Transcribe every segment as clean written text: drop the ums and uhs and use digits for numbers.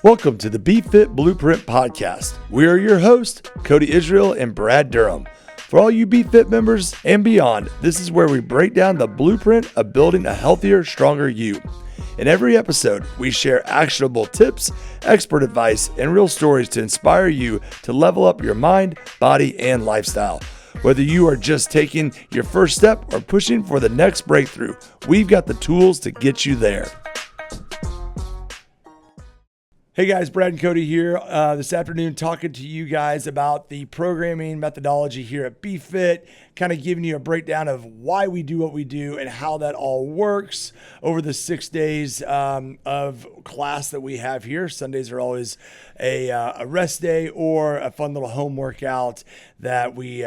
Welcome to the BFIT Blueprint Podcast. We are your hosts, Cody Israel and Brad Durham. For all you BFIT members and beyond, this is where we break down the blueprint of building a healthier, stronger you. In every episode, we share actionable tips, expert advice, and real stories to inspire you to level up your mind, body, and lifestyle. Whether you are just taking your first step or pushing for the next breakthrough, we've got the tools to get you there. Hey guys, Brad and Cody here this afternoon talking to you guys about the programming methodology here at BFIT, kind of giving you a breakdown of why we do what we do and how that all works over the 6 days of class that we have here. Sundays are always a rest day or a fun little home workout that we,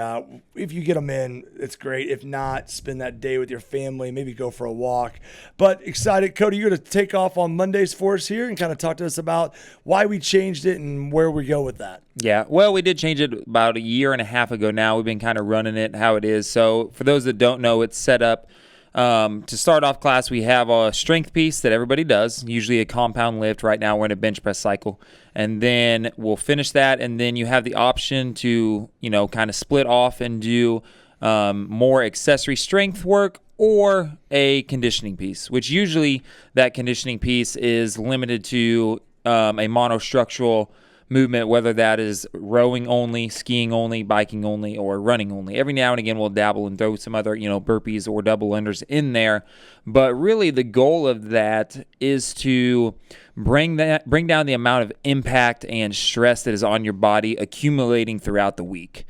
if you get them in, it's great. If not, spend that day with your family, maybe go for a walk. But excited, Cody, you're going to take off on Mondays for us here and kind of talk to us about why we changed it and where we go with that. Yeah, well, we did change it about a year and a half ago now. We've been kind of running it how it is. So for those that don't know, it's set up to start off class. We have a strength piece that everybody does, usually a compound lift. Right now we're in a bench press cycle. And then we'll finish that, and then you have the option to, kind of split off and do more accessory strength work or a conditioning piece, which usually that conditioning piece is limited to a monostructural movement, whether that is rowing only, skiing only, biking only, or running only. Every now and again, we'll dabble and throw some other, burpees or double unders in there. But really, the goal of that is to bring down the amount of impact and stress that is on your body accumulating throughout the week.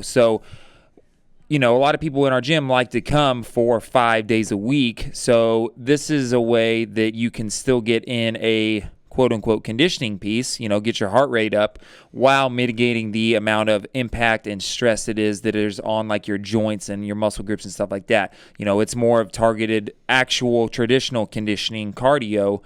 So a lot of people in our gym like to come 4 or 5 days a week. So this is a way that you can still get in a quote-unquote conditioning piece, get your heart rate up while mitigating the amount of impact and stress that is on like your joints and your muscle groups and stuff like that. It's more of targeted actual traditional conditioning cardio,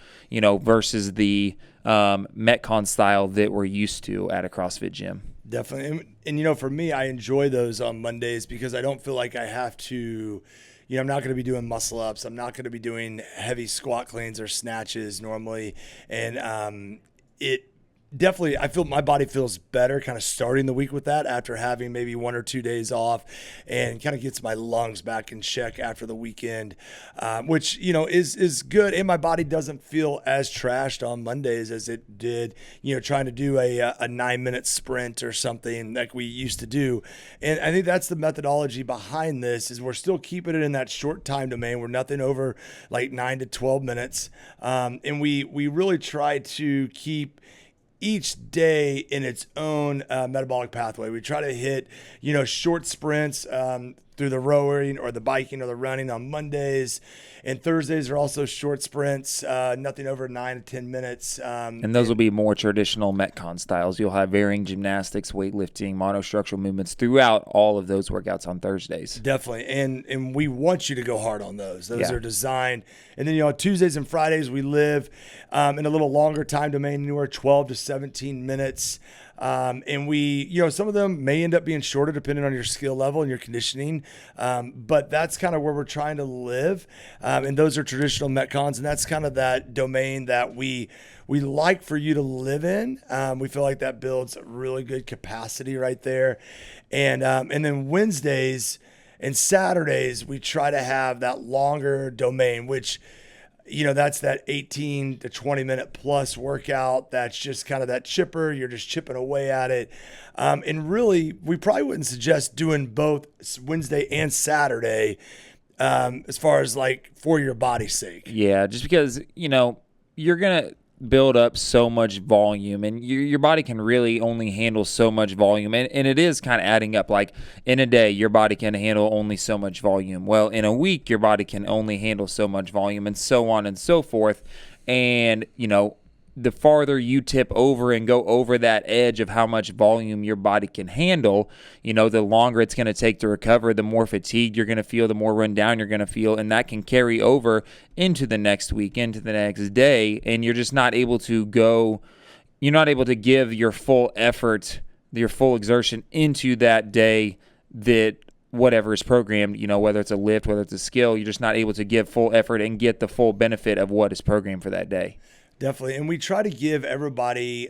versus the Metcon style that we're used to at a CrossFit gym. Definitely. And for me, I enjoy those on Mondays because I don't feel like I have to, I'm not going to be doing muscle ups. I'm not going to be doing heavy squat cleans or snatches normally. And it definitely, I feel my body feels better kind of starting the week with that after having maybe 1 or 2 days off, and kind of gets my lungs back in check after the weekend, which, is good. And my body doesn't feel as trashed on Mondays as it did, trying to do a 9-minute sprint or something like we used to do. And I think that's the methodology behind this, is we're still keeping it in that short time domain. We're nothing over like 9 to 12 minutes. And we really try to keep each day in its own metabolic pathway. We try to hit, short sprints through the rowing or the biking or the running on Mondays. And Thursdays are also short sprints, nothing over 9 to 10 minutes. And those will be more traditional Metcon styles. You'll have varying gymnastics, weightlifting, monostructural movements throughout all of those workouts on Thursdays. Definitely. And we want you to go hard on those. Those are designed. And then, on Tuesdays and Fridays, we live in a little longer time domain, anywhere 12 to 17 minutes. And we, some of them may end up being shorter depending on your skill level and your conditioning. But that's kind of where we're trying to live. And those are traditional Metcons. And that's kind of that domain that we like for you to live in. We feel like that builds really good capacity right there. And then Wednesdays and Saturdays, we try to have that longer domain, which, that's that 18 to 20 minute plus workout. That's just kind of that chipper. You're just chipping away at it. And really, we probably wouldn't suggest doing both Wednesday and Saturday as far as like for your body's sake. Yeah, just because, you're going to build up so much volume, and your body can really only handle so much volume, and it is kind of adding up. Like in a day your body can handle only so much volume, well in a week your body can only handle so much volume, and so on and so forth. And the farther you tip over and go over that edge of how much volume your body can handle, the longer it's going to take to recover, the more fatigued you're going to feel, the more run down you're going to feel, and that can carry over into the next week, into the next day, and you're just not able to give your full effort, your full exertion into that day that whatever is programmed, whether it's a lift, whether it's a skill, you're just not able to give full effort and get the full benefit of what is programmed for that day. Definitely. And we try to give everybody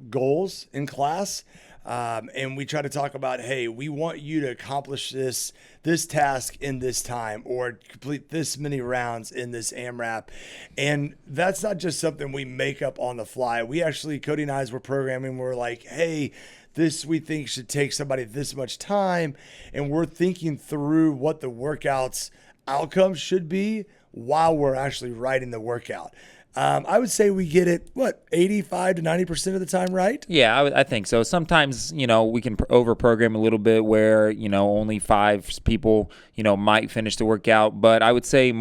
goals in class. And we try to talk about, hey, we want you to accomplish this task in this time, or complete this many rounds in this AMRAP. And that's not just something we make up on the fly. We actually, Cody and I, as we're programming, we're like, hey, this we think should take somebody this much time. And we're thinking through what the workout's outcomes should be while we're actually writing the workout. I would say we get it, 85 to 90% of the time right? Yeah, I think so. Sometimes, we can over-program a little bit where, only 5 people, might finish the workout. But I would say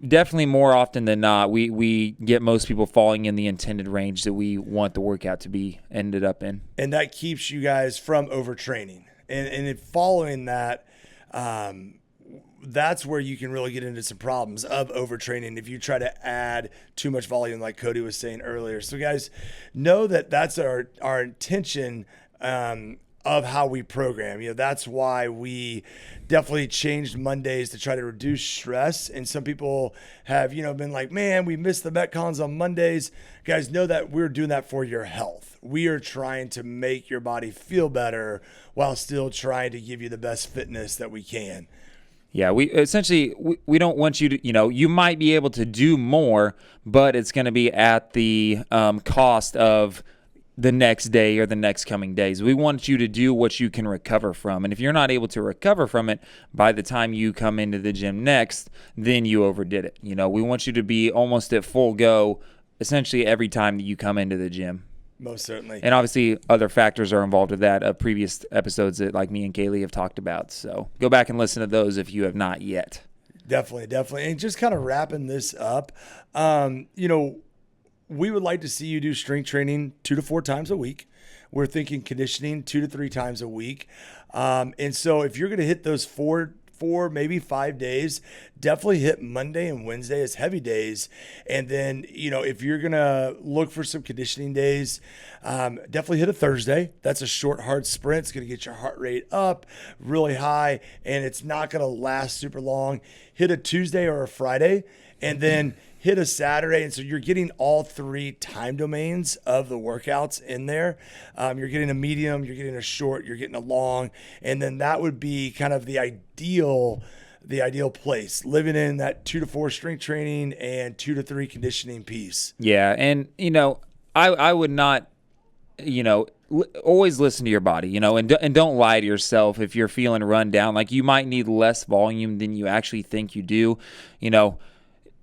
definitely more often than not, we get most people falling in the intended range that we want the workout to be ended up in. And that keeps you guys from overtraining. And if following that, that's where you can really get into some problems of overtraining if you try to add too much volume, like Cody was saying earlier. So guys, know that that's our intention of how we program. That's why we definitely changed Mondays to try to reduce stress. And some people have, been like, man, we missed the Metcons on Mondays. Guys, know that we're doing that for your health. We are trying to make your body feel better while still trying to give you the best fitness that we can. Yeah, we don't want you to, you might be able to do more, but it's going to be at the cost of the next day or the next coming days. We want you to do what you can recover from. And if you're not able to recover from it by the time you come into the gym next, then you overdid it. We want you to be almost at full go essentially every time that you come into the gym. Most certainly. And obviously other factors are involved with that of previous episodes that like me and Kaylee have talked about. So go back and listen to those if you have not yet. Definitely. And just kind of wrapping this up, we would like to see you do strength training 2 to 4 times a week. We're thinking conditioning 2 to 3 times a week. And so if you're going to hit those 4, maybe 5 days, definitely hit Monday and Wednesday as heavy days. And then, if you're going to look for some conditioning days, definitely hit a Thursday. That's a short, hard sprint. It's going to get your heart rate up really high, and it's not going to last super long. Hit a Tuesday or a Friday, and then hit a Saturday. And so you're getting all 3 time domains of the workouts in there. You're getting a medium, you're getting a short, you're getting a long. And then that would be kind of the ideal place, living in that 2 to 4 strength training and 2 to 3 conditioning piece. Yeah. And, I would not, always listen to your body, and don't lie to yourself if you're feeling run down. Like, you might need less volume than you actually think you do.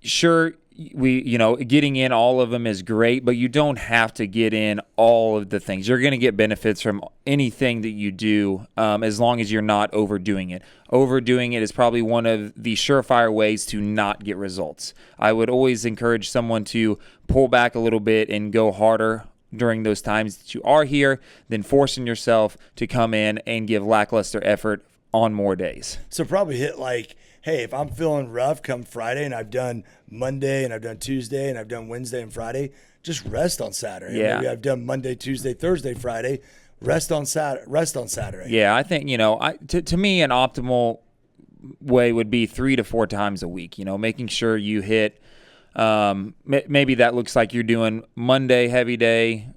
Sure, getting in all of them is great, but you don't have to get in all of the things. You're going to get benefits from anything that you do, as long as you're not overdoing it. Overdoing it is probably one of the surefire ways to not get results. I would always encourage someone to pull back a little bit and go harder during those times that you are here than forcing yourself to come in and give lackluster effort on more days. So probably hit hey, if I'm feeling rough come Friday and I've done Monday and I've done Tuesday and I've done Wednesday and Friday, just rest on Saturday. Yeah. Maybe I've done Monday, Tuesday, Thursday, Friday, rest on Saturday. Yeah, I think, to me, an optimal way would be 3 to 4 times a week, making sure you hit, maybe that looks like you're doing Monday heavy day,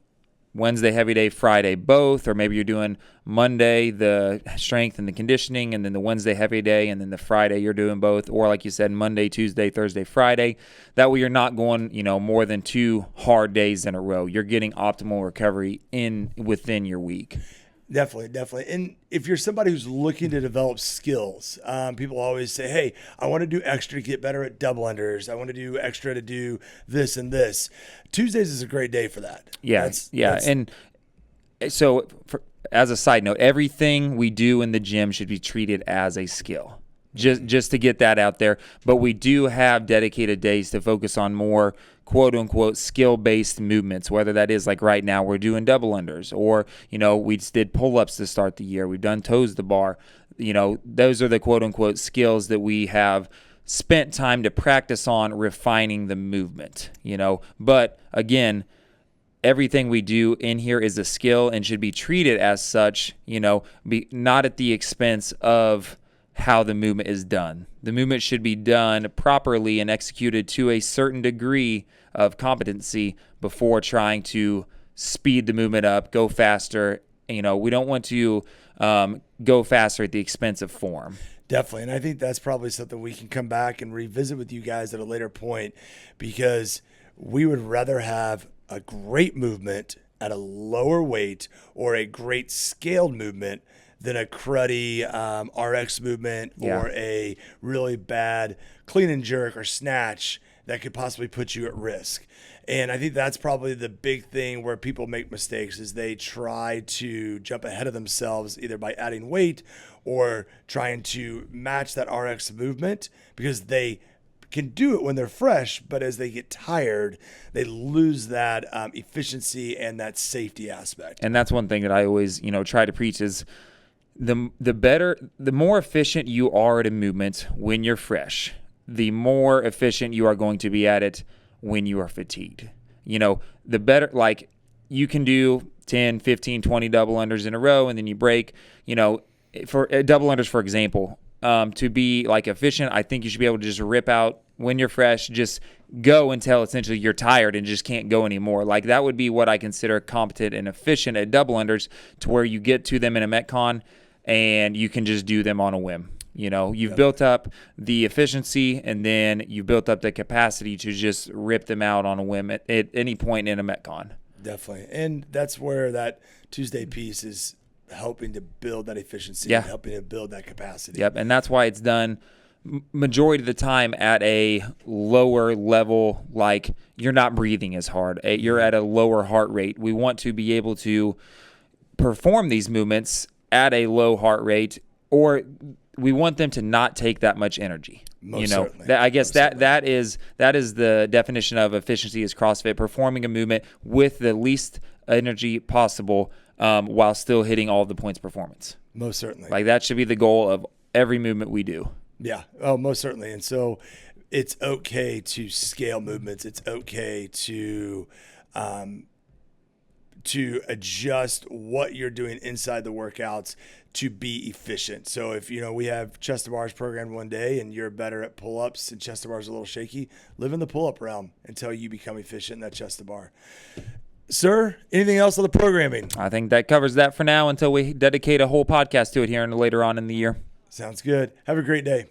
Wednesday heavy day, Friday both, or maybe you're doing Monday the strength and the conditioning, and then the Wednesday heavy day, and then the Friday you're doing both, or like you said, Monday, Tuesday, Thursday, Friday. That way you're not going, more than 2 hard days in a row. You're getting optimal recovery within your week. Definitely. And if you're somebody who's looking to develop skills, people always say, hey, I want to do extra to get better at double unders. I want to do extra to do this and this. Tuesdays is a great day for that. Yeah. And so as a side note, everything we do in the gym should be treated as a skill. Just to get that out there. But we do have dedicated days to focus on more quote-unquote skill-based movements, whether that is like right now we're doing double unders, or, we just did pull-ups to start the year. We've done toes to bar. Those are the quote-unquote skills that we have spent time to practice on refining the movement, But, again, everything we do in here is a skill and should be treated as such, not at the expense of how the movement is done. The movement should be done properly and executed to a certain degree of competency before trying to speed the movement up, go faster. We don't want to go faster at the expense of form. Definitely. And I think that's probably something we can come back and revisit with you guys at a later point, because we would rather have a great movement at a lower weight or a great scaled movement than a cruddy RX movement or a really bad clean and jerk or snatch that could possibly put you at risk. And I think that's probably the big thing where people make mistakes, is they try to jump ahead of themselves either by adding weight or trying to match that RX movement, because they can do it when they're fresh, but as they get tired, they lose that efficiency and that safety aspect. And that's one thing that I always, try to preach is the more efficient you are at a movement when you're fresh, the more efficient you are going to be at it when you are fatigued. The better, like you can do 10, 15, 20 double unders in a row and then you break, for double unders, for example, to be like efficient, I think you should be able to just rip out when you're fresh, just go until essentially you're tired and just can't go anymore. Like that would be what I consider competent and efficient at double unders, to where you get to them in a Metcon and you can just do them on a whim. You've built up the efficiency and then you've built up the capacity to just rip them out on a whim at any point in a Metcon. Definitely. And that's where that Tuesday piece is helping to build that efficiency and helping to build that capacity. Yep. And that's why it's done majority of the time at a lower level, like you're not breathing as hard. You're at a lower heart rate. We want to be able to perform these movements at a low heart rate, or we want them to not take that much energy. Certainly. I guess that is the definition of efficiency is CrossFit, performing a movement with the least energy possible while still hitting all the points performance. Most certainly. Like that should be the goal of every movement we do. Yeah. Oh, most certainly. And so it's okay to scale movements. It's okay to adjust what you're doing inside the workouts to be efficient. So if, we have chest to bars programmed one day and you're better at pull-ups and chest to bars a little shaky, live in the pull-up realm until you become efficient in that chest to bar. Sir, anything else on the programming? I think that covers that for now until we dedicate a whole podcast to it here later on in the year. Sounds good. Have a great day.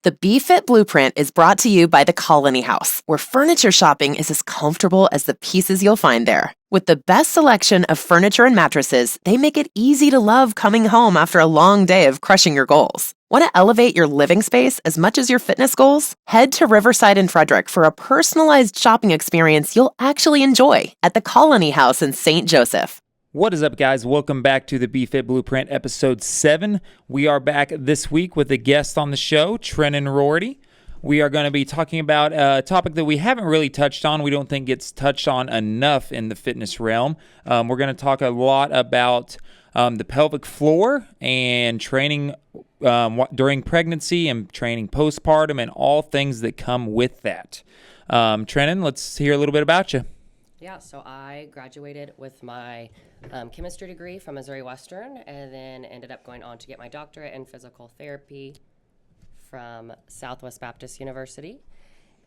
The BFIT Blueprint is brought to you by the Colony House, where furniture shopping is as comfortable as the pieces you'll find there. With the best selection of furniture and mattresses, they make it easy to love coming home after a long day of crushing your goals. Want to elevate your living space as much as your fitness goals? Head to Riverside in Frederick for a personalized shopping experience you'll actually enjoy at the Colony House in St. Joseph. What is up, guys? Welcome back to the BFIT Blueprint episode 7. We are back this week with a guest on the show, Trennon Roarty. We are going to be talking about a topic that we haven't really touched on. We don't think gets touched on enough in the fitness realm. We're going to talk a lot about the pelvic floor and training during pregnancy and training postpartum and all things that come with that. Trennon, let's hear a little bit about you. Yeah, so I graduated with my chemistry degree from Missouri Western, and then ended up going on to get my doctorate in physical therapy from Southwest Baptist University.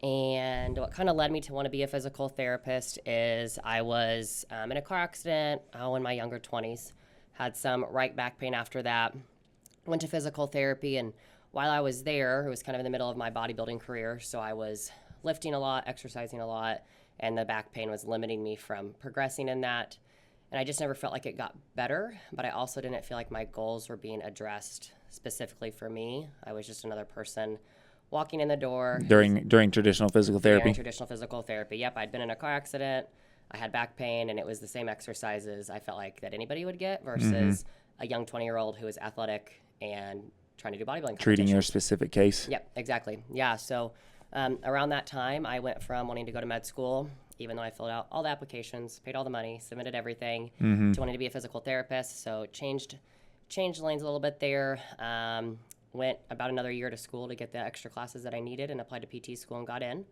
And what kind of led me to want to be a physical therapist is I was in a car accident in my younger 20s, had some right back pain after that, went to physical therapy, and while I was there, it was kind of in the middle of my bodybuilding career, so I was lifting a lot, exercising a lot, and the back pain was limiting me from progressing in that. And I just never felt like it got better, but I also didn't feel like my goals were being addressed specifically for me. I was just another person walking in the door. During traditional physical therapy? During traditional physical therapy, yep. I'd been in a car accident, I had back pain, and it was the same exercises I felt like that anybody would get versus a young 20-year-old who is athletic and trying to do bodybuilding. Treating your specific case? Yep, exactly. Yeah, so around that time, I went from wanting to go to med school, even though I filled out all the applications, paid all the money, submitted everything, to wanting to be a physical therapist. So changed lanes a little bit there. Went about another year to school to get the extra classes that I needed and applied to PT school and got in.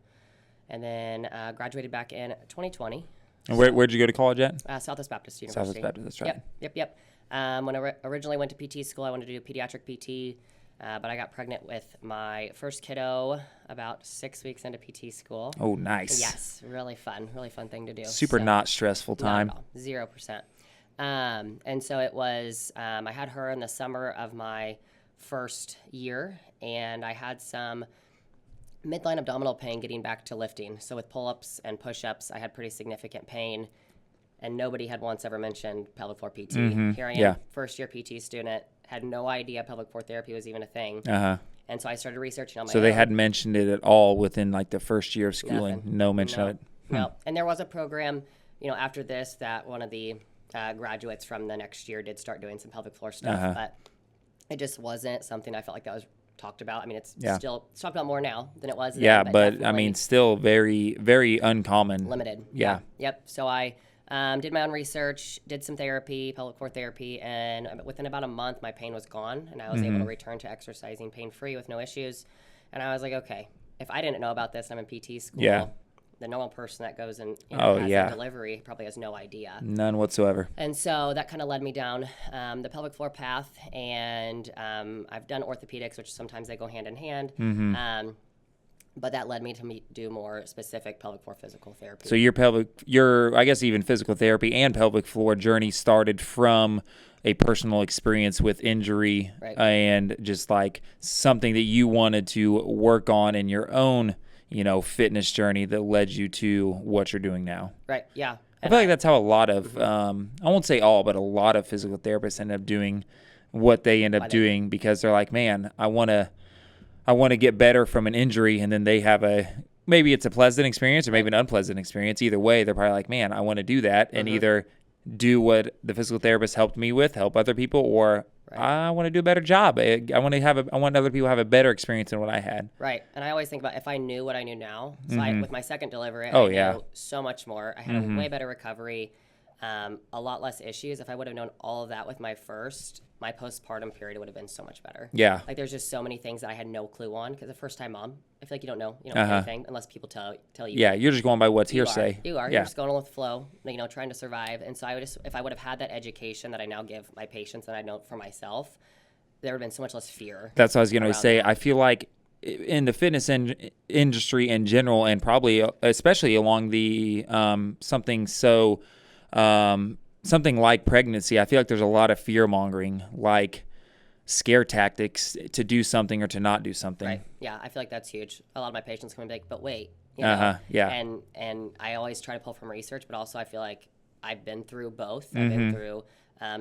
And then graduated back in 2020. And where'd you go to college at? Southwest Baptist University. Southwest Baptist, that's right. Yep. When I originally went to PT school, I wanted to do pediatric PT. But I got pregnant with my first kiddo about 6 weeks into PT school. Oh, nice. Yes, really fun thing to do. Super not stressful time. Not at all, 0%. And so it was, I had her in the summer of my first year, and I had some midline abdominal pain getting back to lifting. So with pull-ups and push-ups, I had pretty significant pain, and nobody had once ever mentioned pelvic floor PT. Here I am, first-year PT student, had no idea pelvic floor therapy was even a thing. And so I started researching on my own. So they hadn't mentioned it at all within like the first year of schooling? Nothing. No mention of it? No. And there was a program, after this that one of the graduates from the next year did start doing some pelvic floor stuff, but it just wasn't something I felt like that was talked about. I mean, it's still it's talked about more now than it was then. Yeah, but I mean, still very, very uncommon. Limited. Yeah. Yep. So I did my own research, did some therapy, pelvic floor therapy, and within about a month, my pain was gone, and I was able to return to exercising pain-free with no issues. And I was like, okay, if I didn't know about this, I'm in PT school. The normal person that goes and has a delivery probably has no idea. None whatsoever. And so that kind of led me down the pelvic floor path, and I've done orthopedics, which sometimes they go hand in hand. But that led me to do more specific pelvic floor physical therapy. So your I guess even physical therapy and pelvic floor journey started from a personal experience with injury and just like something that you wanted to work on in your own, fitness journey that led you to what you're doing now. Right. Yeah. I feel like that's how a lot of, I won't say all, but a lot of physical therapists end up doing what they end up doing because they're like, man, I want to get better from an injury, and then they have maybe it's a pleasant experience or maybe an unpleasant experience. Either way, they're probably like, man, I want to do that and either do what the physical therapist helped me with, help other people, or I want to do a better job. I want other people to have a better experience than what I had. Right. And I always think about if I knew what I knew now, so with my second delivery, I knew so much more. I had a way better recovery, a lot less issues. If I would have known all of that with my postpartum period would have been so much better. Yeah. Like there's just so many things that I had no clue on because the first time mom, I feel like you don't know anything unless people tell you. Yeah, you're just going by what's hearsay. You are. You're just going on with the flow, trying to survive. And so if I would have had that education that I now give my patients and I know for myself, there would have been so much less fear. That's what I was going to say. I feel like in the fitness industry in general, and probably especially along the something like pregnancy, I feel like there's a lot of fear mongering, like scare tactics to do something or to not do something. Right. Yeah, I feel like that's huge. A lot of my patients come and be like, but wait. Yeah. And I always try to pull from research, but also I feel like I've been through both. I've been through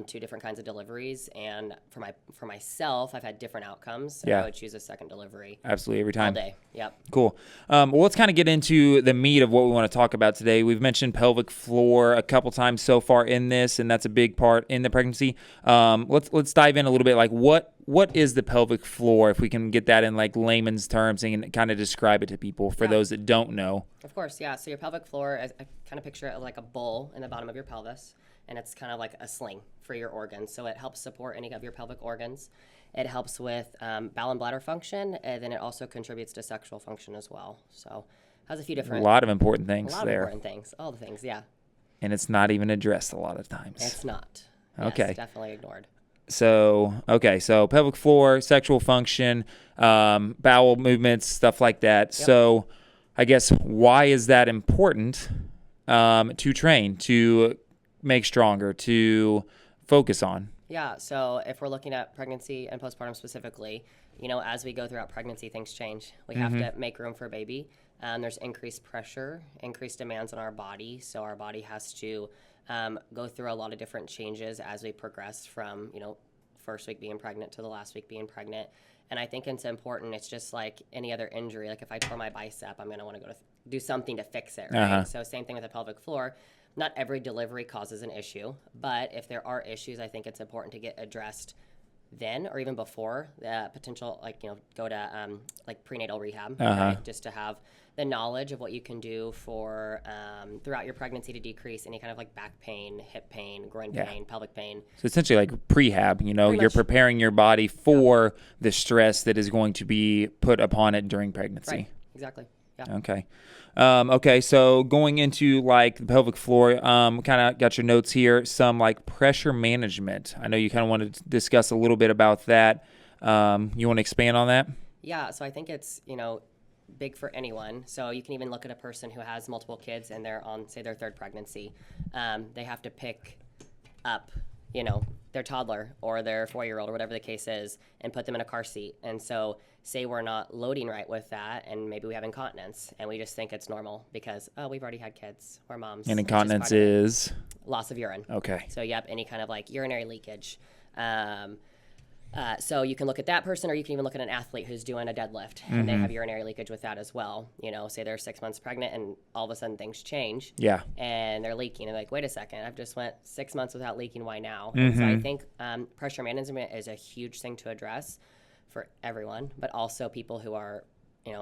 two different kinds of deliveries, and for myself, I've had different outcomes. And I would choose a second delivery. Absolutely, every time. All day. Yep. Cool. Well, let's kind of get into the meat of what we want to talk about today. We've mentioned pelvic floor a couple times so far in this, and that's a big part in the pregnancy. Let's dive in a little bit. Like, what is the pelvic floor? If we can get that in like layman's terms and kind of describe it to people for those that don't know. Of course, yeah. So your pelvic floor, I kind of picture it like a bowl in the bottom of your pelvis. And it's kind of like a sling for your organs. So it helps support any of your pelvic organs. It helps with bowel and bladder function, and then it also contributes to sexual function as well. So it has a few different... A lot of important things there. A lot of important things. All the things, yeah. And it's not even addressed a lot of times. It's not. Okay. Yes, definitely ignored. So pelvic floor, sexual function, bowel movements, stuff like that. Yep. So I guess why is that important to train, to make stronger, to focus on? Yeah, so if we're looking at pregnancy and postpartum specifically, as we go throughout pregnancy, things change. We have to make room for a baby. There's increased pressure, increased demands on our body. So our body has to go through a lot of different changes as we progress from, first week being pregnant to the last week being pregnant. And I think it's important. It's just like any other injury. Like if I tore my bicep, I'm going to want to go to do something to fix it, right? So same thing with the pelvic floor. Not every delivery causes an issue, but if there are issues, I think it's important to get addressed then or even before the potential, go to prenatal rehab, right? Just to have the knowledge of what you can do for throughout your pregnancy to decrease any kind of like back pain, hip pain, groin pain, pelvic pain. So essentially like prehab, you're preparing your body for the stress that is going to be put upon it during pregnancy. Right, exactly. Yeah. Okay, so going into like the pelvic floor, kind of got your notes here, some like pressure management. I know you kind of wanted to discuss a little bit about that. You want to expand on that? Yeah, so I think it's, big for anyone. So you can even look at a person who has multiple kids and they're on, say, their third pregnancy. They have to pick up, their toddler or their 4-year-old or whatever the case is and put them in a car seat. And so say we're not loading right with that and maybe we have incontinence and we just think it's normal because, we've already had kids. We're moms. And incontinence is? Loss of urine. Okay. So, any kind of like urinary leakage. So you can look at that person, or you can even look at an athlete who's doing a deadlift, and they have urinary leakage with that as well. Say they're 6 months pregnant, and all of a sudden things change. Yeah. And they're leaking, and like, wait a second, I've just went 6 months without leaking. Why now? And so I think pressure management is a huge thing to address for everyone, but also people who are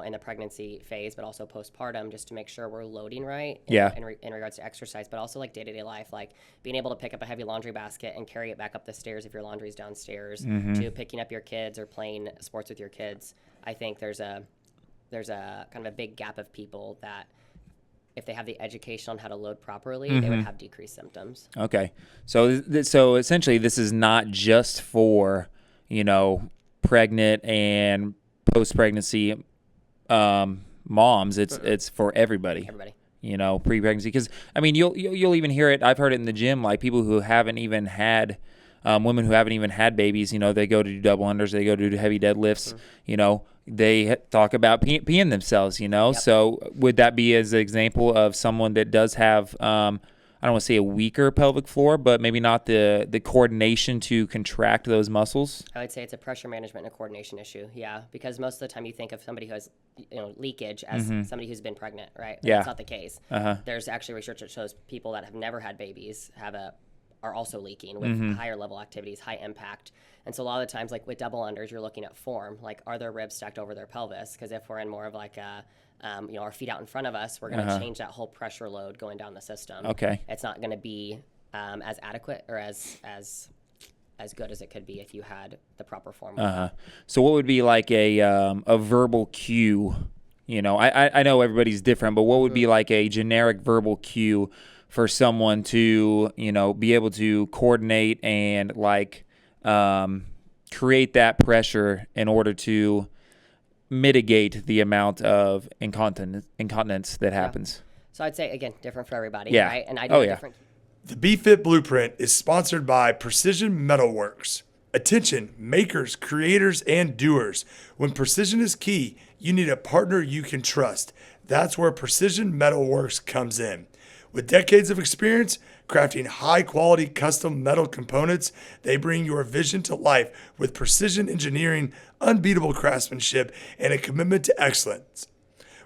in the pregnancy phase, but also postpartum, just to make sure we're loading right in regards to exercise, but also like day-to-day life, like being able to pick up a heavy laundry basket and carry it back up the stairs if your laundry's downstairs, to picking up your kids or playing sports with your kids. I think there's a kind of a big gap of people that if they have the education on how to load properly, they would have decreased symptoms. Okay. So essentially this is not just for, pregnant and post-pregnancy moms. It's for everybody. Pre-pregnancy, because you'll even hear it. I've heard it in the gym, like people who haven't even had women who haven't even had babies. They go to do double unders, they go to do heavy deadlifts. They talk about peeing themselves. So would that be as an example of someone that does have I don't want to say a weaker pelvic floor, but maybe not the coordination to contract those muscles? I would say it's a pressure management and a coordination issue, because most of the time you think of somebody who has leakage as somebody who's been pregnant, right? Yeah. That's not the case. There's actually research that shows people that have never had babies are also leaking with higher level activities, high impact. And so a lot of the times, like with double unders, you're looking at form, like are their ribs stacked over their pelvis? Because if we're in more of like our feet out in front of us, we're going to change that whole pressure load going down the system. Okay. It's not going to be as adequate or as good as it could be if you had the proper form. So what would be like a verbal cue? I know everybody's different, but what would be like a generic verbal cue for someone to, be able to coordinate and like create that pressure in order to mitigate the amount of incontinence that happens? So I'd say, again, different for everybody, Yeah. right? And I do different. The BFIT Blueprint is sponsored by Precision Metalworks. Attention, makers, creators, and doers. When precision is key, you need a partner you can trust. That's where Precision Metalworks comes in. With decades of experience crafting high-quality custom metal components, they bring your vision to life with precision engineering, unbeatable craftsmanship, and a commitment to excellence.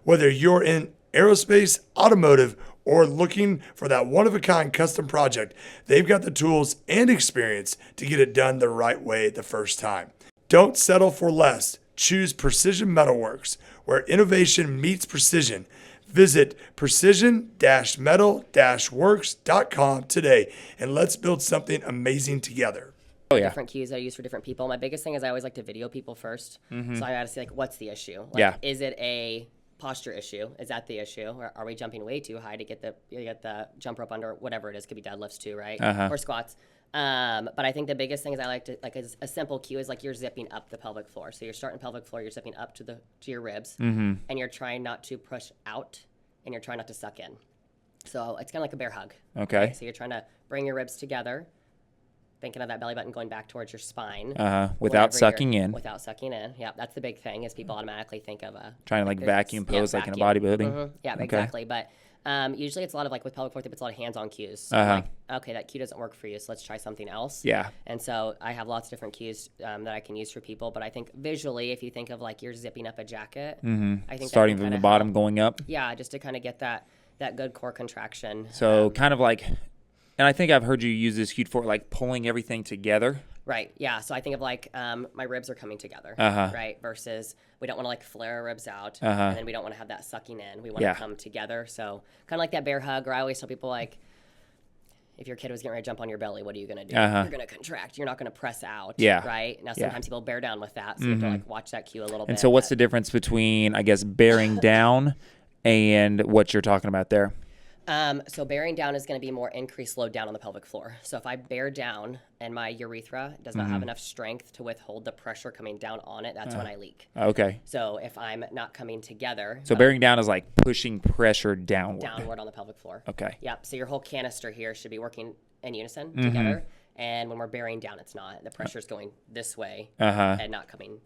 Whether you're in aerospace, automotive, or looking for that one-of-a-kind custom project, they've got the tools and experience to get it done the right way the first time. Don't settle for less. Choose Precision Metalworks, where innovation meets precision. Visit precision-metal-works.com today, and let's build something amazing together. Different cues that I use for different people. My biggest thing is I always like to video people first. So I got to see, like, what's the issue? Like, is it a posture issue? Is that the issue? Or are we jumping way too high to get the jump rope under, whatever it is? Could be deadlifts too, right? Or squats. But I think the biggest thing is I like to, like, a simple cue is like you're zipping up the pelvic floor. So you're starting pelvic floor, you're zipping up to your ribs, and you're trying not to push out, and you're trying not to suck in. So it's kind of like a bear hug. Okay. Right? So you're trying to bring your ribs together, thinking of that belly button going back towards your spine. Without sucking in. Without sucking in. Yeah, that's the big thing is people automatically think of trying to like vacuum pose like in a bodybuilding. Yeah, Okay. exactly. But usually it's a lot of like with pelvic floor, it's a lot of hands-on cues. So like, okay, that cue doesn't work for you, so let's try something else. Yeah. And so I have lots of different cues that I can use for people. But I think visually, if you think of like you're zipping up a jacket, I think Starting from the bottom, going up. Yeah, just to kind of get that good core contraction. So kind of like, and I think I've heard you use this cue for like pulling everything together. Right. Yeah. So I think of like my ribs are coming together, right? Versus we don't want to like flare our ribs out, and then we don't want to have that sucking in. We want to come together. So kind of like that bear hug. Or I always tell people like, if your kid was getting ready to jump on your belly, what are you going to do? You're going to contract. You're not going to press out. Yeah. Right. Now sometimes people bear down with that, so you have to like watch that cue a little bit. And so what's the difference between, I guess, bearing down and what you're talking about there? So bearing down is going to be more increased load down on the pelvic floor. So if I bear down and my urethra does not have enough strength to withhold the pressure coming down on it, that's when I leak. Okay. So if I'm not coming together, So bearing down is like pushing pressure downward. downward on the pelvic floor. Okay. Yep. So your whole canister here should be working in unison together. And when we're bearing down, it's not. The pressure's going this way and not coming,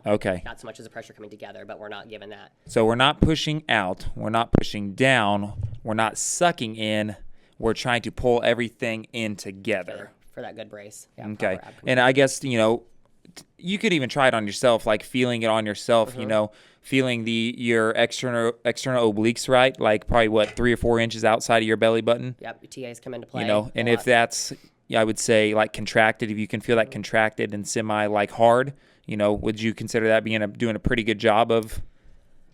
Okay. not so much as the pressure coming together, but we're not given that. So we're not pushing out. We're not pushing down. We're not sucking in. We're trying to pull everything in together. For that good brace. Yeah, Okay. proper ab And I guess, you could even try it on yourself, like feeling it on yourself, feeling your external obliques, right? Like probably 3 or 4 inches outside of your belly button. Yep. TAs come into play. And if that's, I would say like contracted, if you can feel that contracted and semi like hard, would you consider that doing a pretty good job of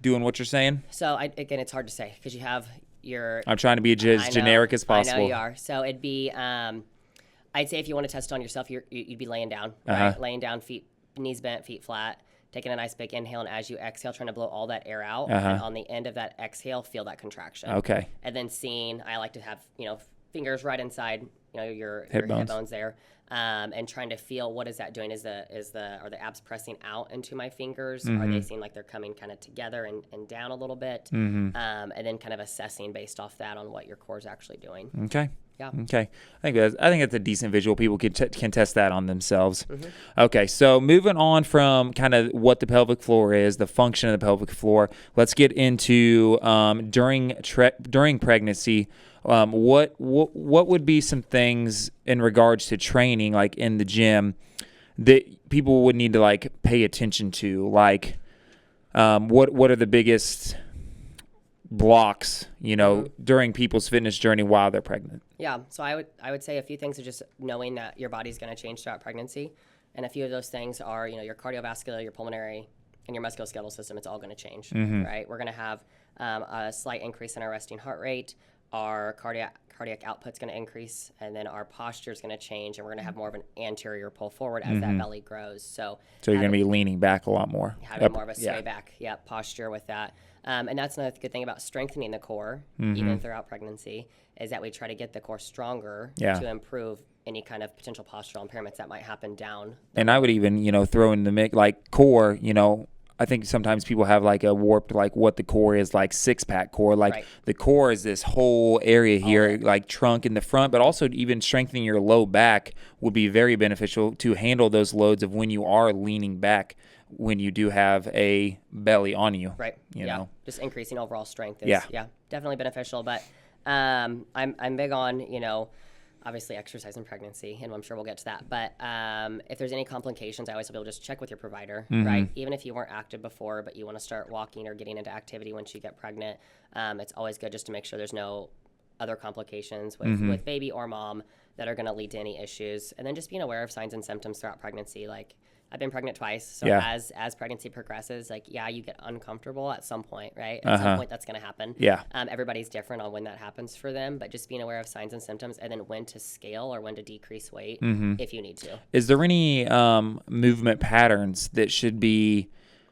doing what you're saying? So again, it's hard to say because you have your. I'm trying to be as generic as possible. I know you are. So it'd be, I'd say if you want to test it on yourself, you'd be laying down, right? Laying down, knees bent, feet flat, taking a nice big inhale, and as you exhale, trying to blow all that air out. And on the end of that exhale, feel that contraction. Okay. And then I like to have, fingers right inside, your Hip hip bones there. And trying to feel what is that doing? Are the abs pressing out into my fingers? Are they seem like they're coming kind of together and down a little bit? And then kind of assessing based off that on what your core is actually doing. Okay. Yeah. Okay. I think that's a decent visual. People can test that on themselves. Okay. So moving on from kind of what the pelvic floor is, the function of the pelvic floor, let's get into during pregnancy. What would be some things in regards to training, like in the gym, that people would need to like pay attention to? Like, what are the biggest blocks, during people's fitness journey while they're pregnant? Yeah. So I would say a few things are just knowing that your body's going to change throughout pregnancy, and a few of those things are your cardiovascular, your pulmonary, and your musculoskeletal system. It's all going to change, right? We're going to have a slight increase in our resting heart rate. Our cardiac output's going to increase, and then our posture is going to change, and we're going to have more of an anterior pull forward as that belly grows. So you're going to be leaning back a lot more. Having more of a sway back, posture with that. And that's another good thing about strengthening the core, even throughout pregnancy, is that we try to get the core stronger to improve any kind of potential postural impairments that might happen down. And I would even, throw in the mix, like core, I think sometimes people have like a warped, like what the core is, like 6-pack core. Like the core is this whole area here, like trunk in the front, but also even strengthening your low back would be very beneficial to handle those loads of when you are leaning back, when you do have a belly on you. Right. You know, just increasing overall strength is definitely beneficial. But I'm big on, obviously exercise in pregnancy, and I'm sure we'll get to that. But if there's any complications, I always tell people just check with your provider, right? Even if you weren't active before, but you want to start walking or getting into activity once you get pregnant, it's always good just to make sure there's no other complications with baby or mom that are going to lead to any issues. And then just being aware of signs and symptoms throughout pregnancy. Like, I've been pregnant twice, so as pregnancy progresses, like, you get uncomfortable at some point, right? At some point, that's going to happen. Yeah. Everybody's different on when that happens for them, but just being aware of signs and symptoms, and then when to scale or when to decrease weight if you need to. Is there any movement patterns that should be,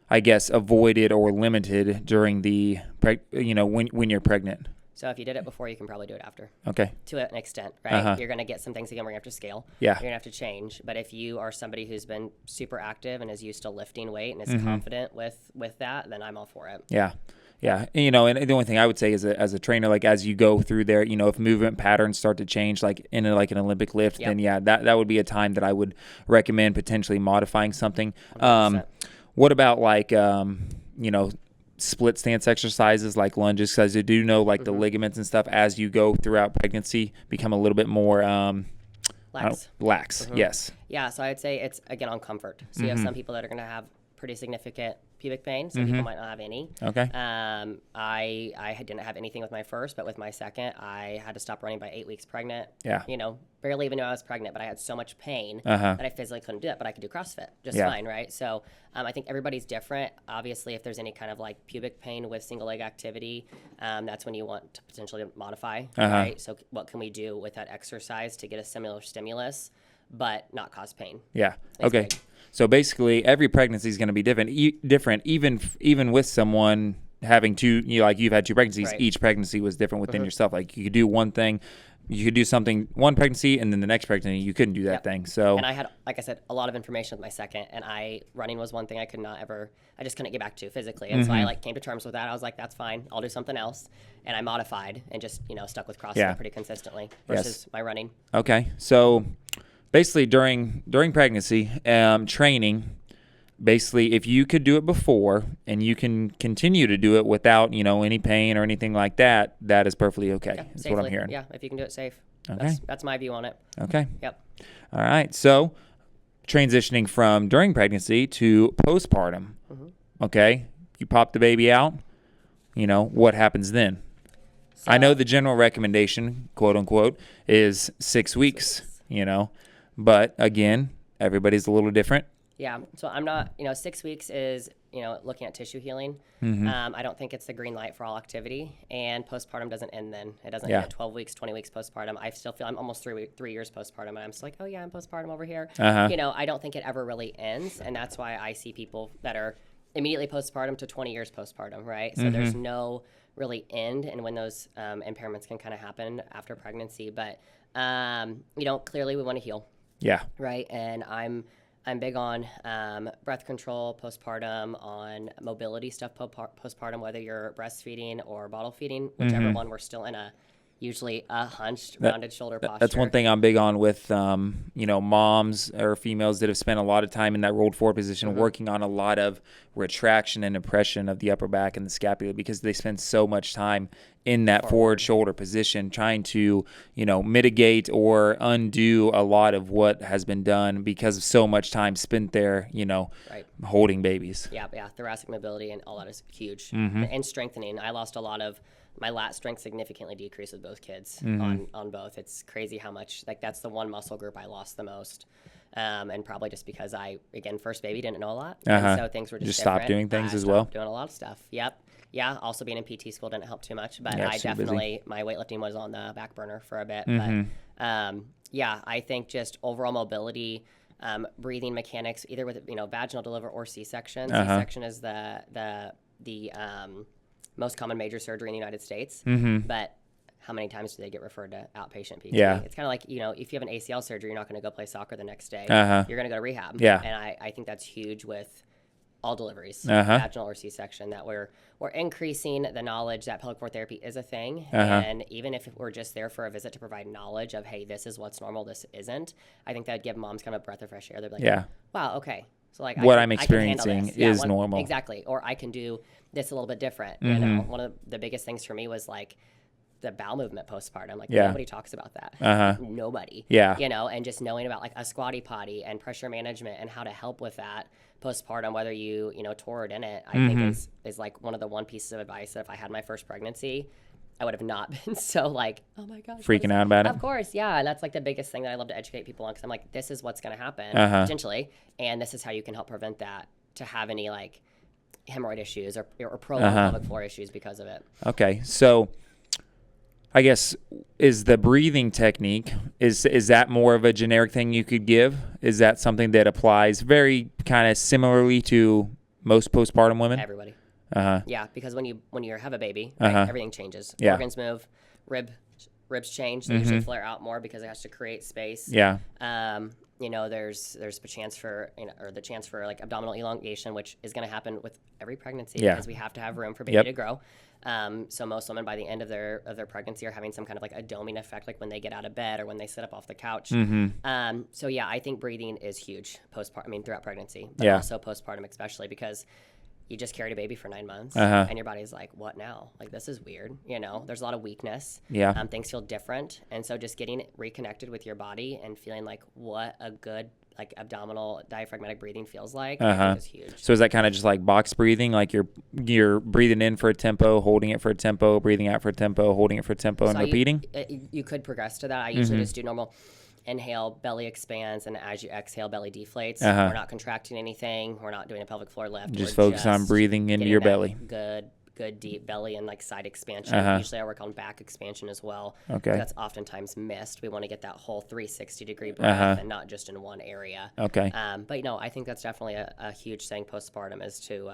I guess, avoided or limited during the, when you're pregnant? So if you did it before, you can probably do it after. Okay. To an extent, right? You're going to get some things again where you have to scale. Yeah. You're going to have to change. But if you are somebody who's been super active and is used to lifting weight and is confident with that, then I'm all for it. Yeah. Yeah. And the only thing I would say is as a trainer, like as you go through there, if movement patterns start to change, like in an Olympic lift, then that would be a time that I would recommend potentially modifying something. 100%. What about like, split stance exercises like lunges, because I do know like the ligaments and stuff as you go throughout pregnancy become a little bit more lax. Yes. Yeah. So I'd say it's again on comfort. So you have some people that are going to have pretty significant pubic pain. Some people might not have any. Okay. I didn't have anything with my first, but with my second, I had to stop running by 8 weeks pregnant. Yeah. Barely even knew I was pregnant, but I had so much pain that I physically couldn't do it, but I could do CrossFit just fine, right? So I think everybody's different. Obviously, if there's any kind of like pubic pain with single leg activity, that's when you want to potentially modify, right? So what can we do with that exercise to get a similar stimulus, but not cause pain? Yeah. Okay. Great. So basically, every pregnancy is going to be different, even with someone having two, like you've had two pregnancies, Right. each pregnancy was different within yourself. Like you could do one thing, you could do something one pregnancy, and then the next pregnancy you couldn't do that thing. So and I had, like I said, a lot of information with my second, and running was one thing I just couldn't get back to physically, and so I like came to terms with that. I was like, that's fine, I'll do something else, and I modified and just stuck with CrossFit pretty consistently versus my running. Okay, so basically during pregnancy, training. Basically, if you could do it before and you can continue to do it without, any pain or anything like that, that is perfectly okay. That's Safely. what I'm hearing. Yeah, if you can do it safe. Okay. That's my view on it. Okay. Yep. All right. So, transitioning from during pregnancy to postpartum. Okay. You pop the baby out. What happens then? So, I know the general recommendation, quote unquote, is 6 weeks, but again, everybody's a little different. Yeah, so I'm not, 6 weeks is, looking at tissue healing. I don't think it's the green light for all activity, and postpartum doesn't end then. It doesn't end at 12 weeks, 20 weeks postpartum. I still feel I'm almost 3 years postpartum, and I'm just like, oh yeah, I'm postpartum over here. I don't think it ever really ends, and that's why I see people that are immediately postpartum to 20 years postpartum, right? So there's no really end, and when those impairments can kind of happen after pregnancy. But, clearly we want to heal. Yeah. Right, and I'm big on breath control postpartum, on mobility stuff postpartum, whether you're breastfeeding or bottle feeding, whichever one. We're still in usually a hunched, rounded shoulder posture. That's one thing I'm big on with, moms or females that have spent a lot of time in that rolled forward position, working on a lot of retraction and oppression of the upper back and the scapula, because they spend so much time in that forward shoulder position trying to, mitigate or undo a lot of what has been done because of so much time spent there, holding babies. Yeah, thoracic mobility and all that is huge. And strengthening. I lost a lot of my lat strength, significantly decreased with both kids on both. It's crazy how much, that's the one muscle group I lost the most. And probably just because I, again, first baby, didn't know a lot. And so things were just different. Stopped doing things as well. well. Doing a lot of stuff. Yep. Yeah. Also being in PT school didn't help too much, but Yeah, I super definitely, my weightlifting was on the back burner for a bit. But I think just overall mobility, breathing mechanics, either with, vaginal delivery or C-section. C-section is the most common major surgery in the United States, but how many times do they get referred to outpatient PT? Yeah. It's kind of like, if you have an ACL surgery, you're not going to go play soccer the next day. You're going to go to rehab. Yeah. And I think that's huge with all deliveries, vaginal or C-section, that we're increasing the knowledge that pelvic floor therapy is a thing. And even if we're just there for a visit to provide knowledge of, hey, this is what's normal, this isn't, I think that'd give moms kind of a breath of fresh air. They'd be like, wow, okay. So like what I'm experiencing is normal. Exactly. Or I can do this a little bit different. One of the biggest things for me was like the bowel movement postpartum. Like nobody talks about that. Nobody. Yeah. And just knowing about like a squatty potty and pressure management and how to help with that postpartum, whether you tore it in it, I think is like one of the one pieces of advice that if I had my first pregnancy, I would have not been so like, oh my gosh, freaking out about it. Of course, yeah. And that's like the biggest thing that I love to educate people on, because I'm like, this is what's going to happen potentially, and this is how you can help prevent that to have any like hemorrhoid issues or prolonged pelvic floor issues because of it. Okay, so I guess is the breathing technique, is that more of a generic thing you could give? Is that something that applies very kind of similarly to most postpartum women? Everybody. Yeah, because when you have a baby, right, everything changes. Yeah. Organs move, ribs change. They usually flare out more because it has to create space. Yeah. There's a chance for the chance for like abdominal elongation, which is going to happen with every pregnancy because we have to have room for baby to grow. So most women by the end of their pregnancy are having some kind of like a doming effect, like when they get out of bed or when they sit up off the couch. So yeah, I think breathing is huge throughout pregnancy, but also postpartum, especially because you just carried a baby for 9 months and your body's like, what now? Like, this is weird. There's a lot of weakness. Yeah. Things feel different. And so just getting reconnected with your body and feeling like what a good like abdominal diaphragmatic breathing feels like, I think is huge. So is that kind of just like box breathing? Like you're breathing in for a tempo, holding it for a tempo, breathing out for a tempo, holding it for a tempo, and repeating? You could progress to that. I usually just do normal inhale, belly expands, and as you exhale, belly deflates. We're not contracting anything. We're not doing a pelvic floor lift. Just focus on breathing into your belly. Good deep belly and like side expansion. Usually I work on back expansion as well. Okay. That's oftentimes missed. We want to get that whole 360-degree breath and not just in one area. Okay. But I think that's definitely a huge thing postpartum is to